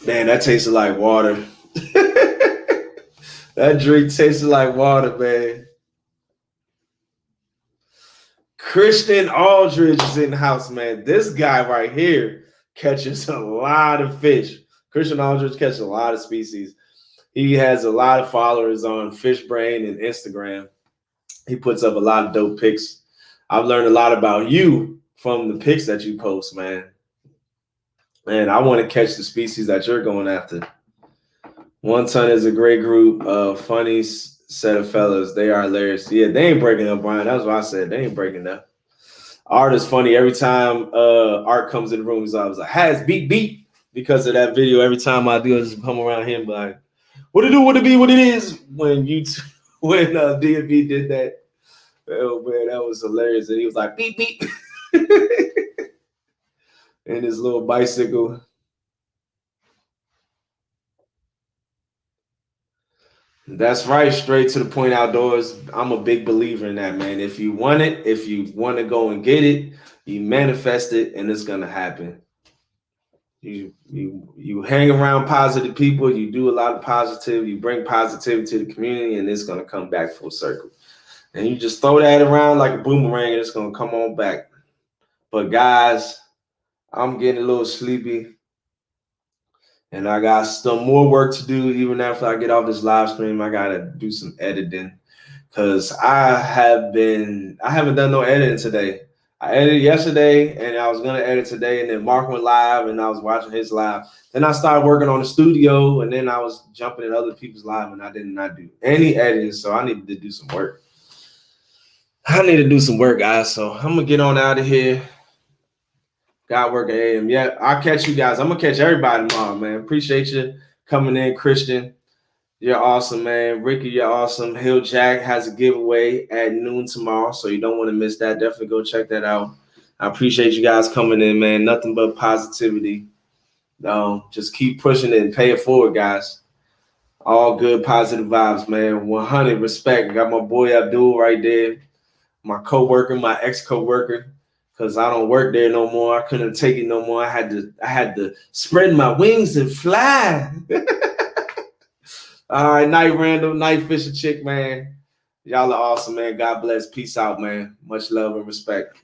Man, that tasted like water. That drink tasted like water, man. Christian Aldridge is in the house, man. This guy right here catches a lot of fish. Christian Aldridge catches a lot of species. He has a lot of followers on Fish Brain and Instagram. He puts up a lot of dope pics. I've learned a lot about you from the pics that you post, man. And I want to catch the species that you're going after. One Ton is a great group of funny set of fellas. They are hilarious. Yeah, they ain't breaking up, Brian. That's what I said. They ain't breaking up. Art is funny. Every time Art comes in the room, he's always like, "Has beat," because of that video. Every time I do, I just come around him like, "What it do? What it be? What it is?" When DMV did that, oh man, that was hilarious. And he was like, "Beep beep," and his little bicycle. That's right, straight to the point outdoors. I'm a big believer in that, man. If you want it, if you want to go and get it, you manifest it, and it's gonna happen. You hang around positive people, you do a lot of positivity, you bring positivity to the community, and it's gonna come back full circle. And you just throw that around like a boomerang, and it's gonna come on back. But guys, I'm getting a little sleepy. And I got some more work to do. Even after I get off this live stream, I gotta do some editing because I haven't done no editing today. I edited yesterday and I was gonna edit today, and then Mark went live and I was watching his live. Then I started working on the studio, and then I was jumping in other people's live, and I did not do any editing. So I needed to do some work. I need to do some work, guys. So I'm gonna get on out of here. God working AM. Yeah, I'll catch you guys. I'm gonna catch everybody tomorrow, man. Appreciate you coming in, Christian. You're awesome, man. Ricky, you're awesome. Hill Jack has a giveaway at noon tomorrow, so you don't want to miss that. Definitely go check that out. I appreciate you guys coming in, man. Nothing but positivity. Just keep pushing it and pay it forward, guys. All good, positive vibes, man. 100 respect. Got my boy Abdul right there. My coworker, my ex-coworker. Because I don't work there no more. I couldn't take it no more. I had to spread my wings and fly. All right, Night Randall, Night Fisher Chick, man. Y'all are awesome, man. God bless. Peace out, man. Much love and respect.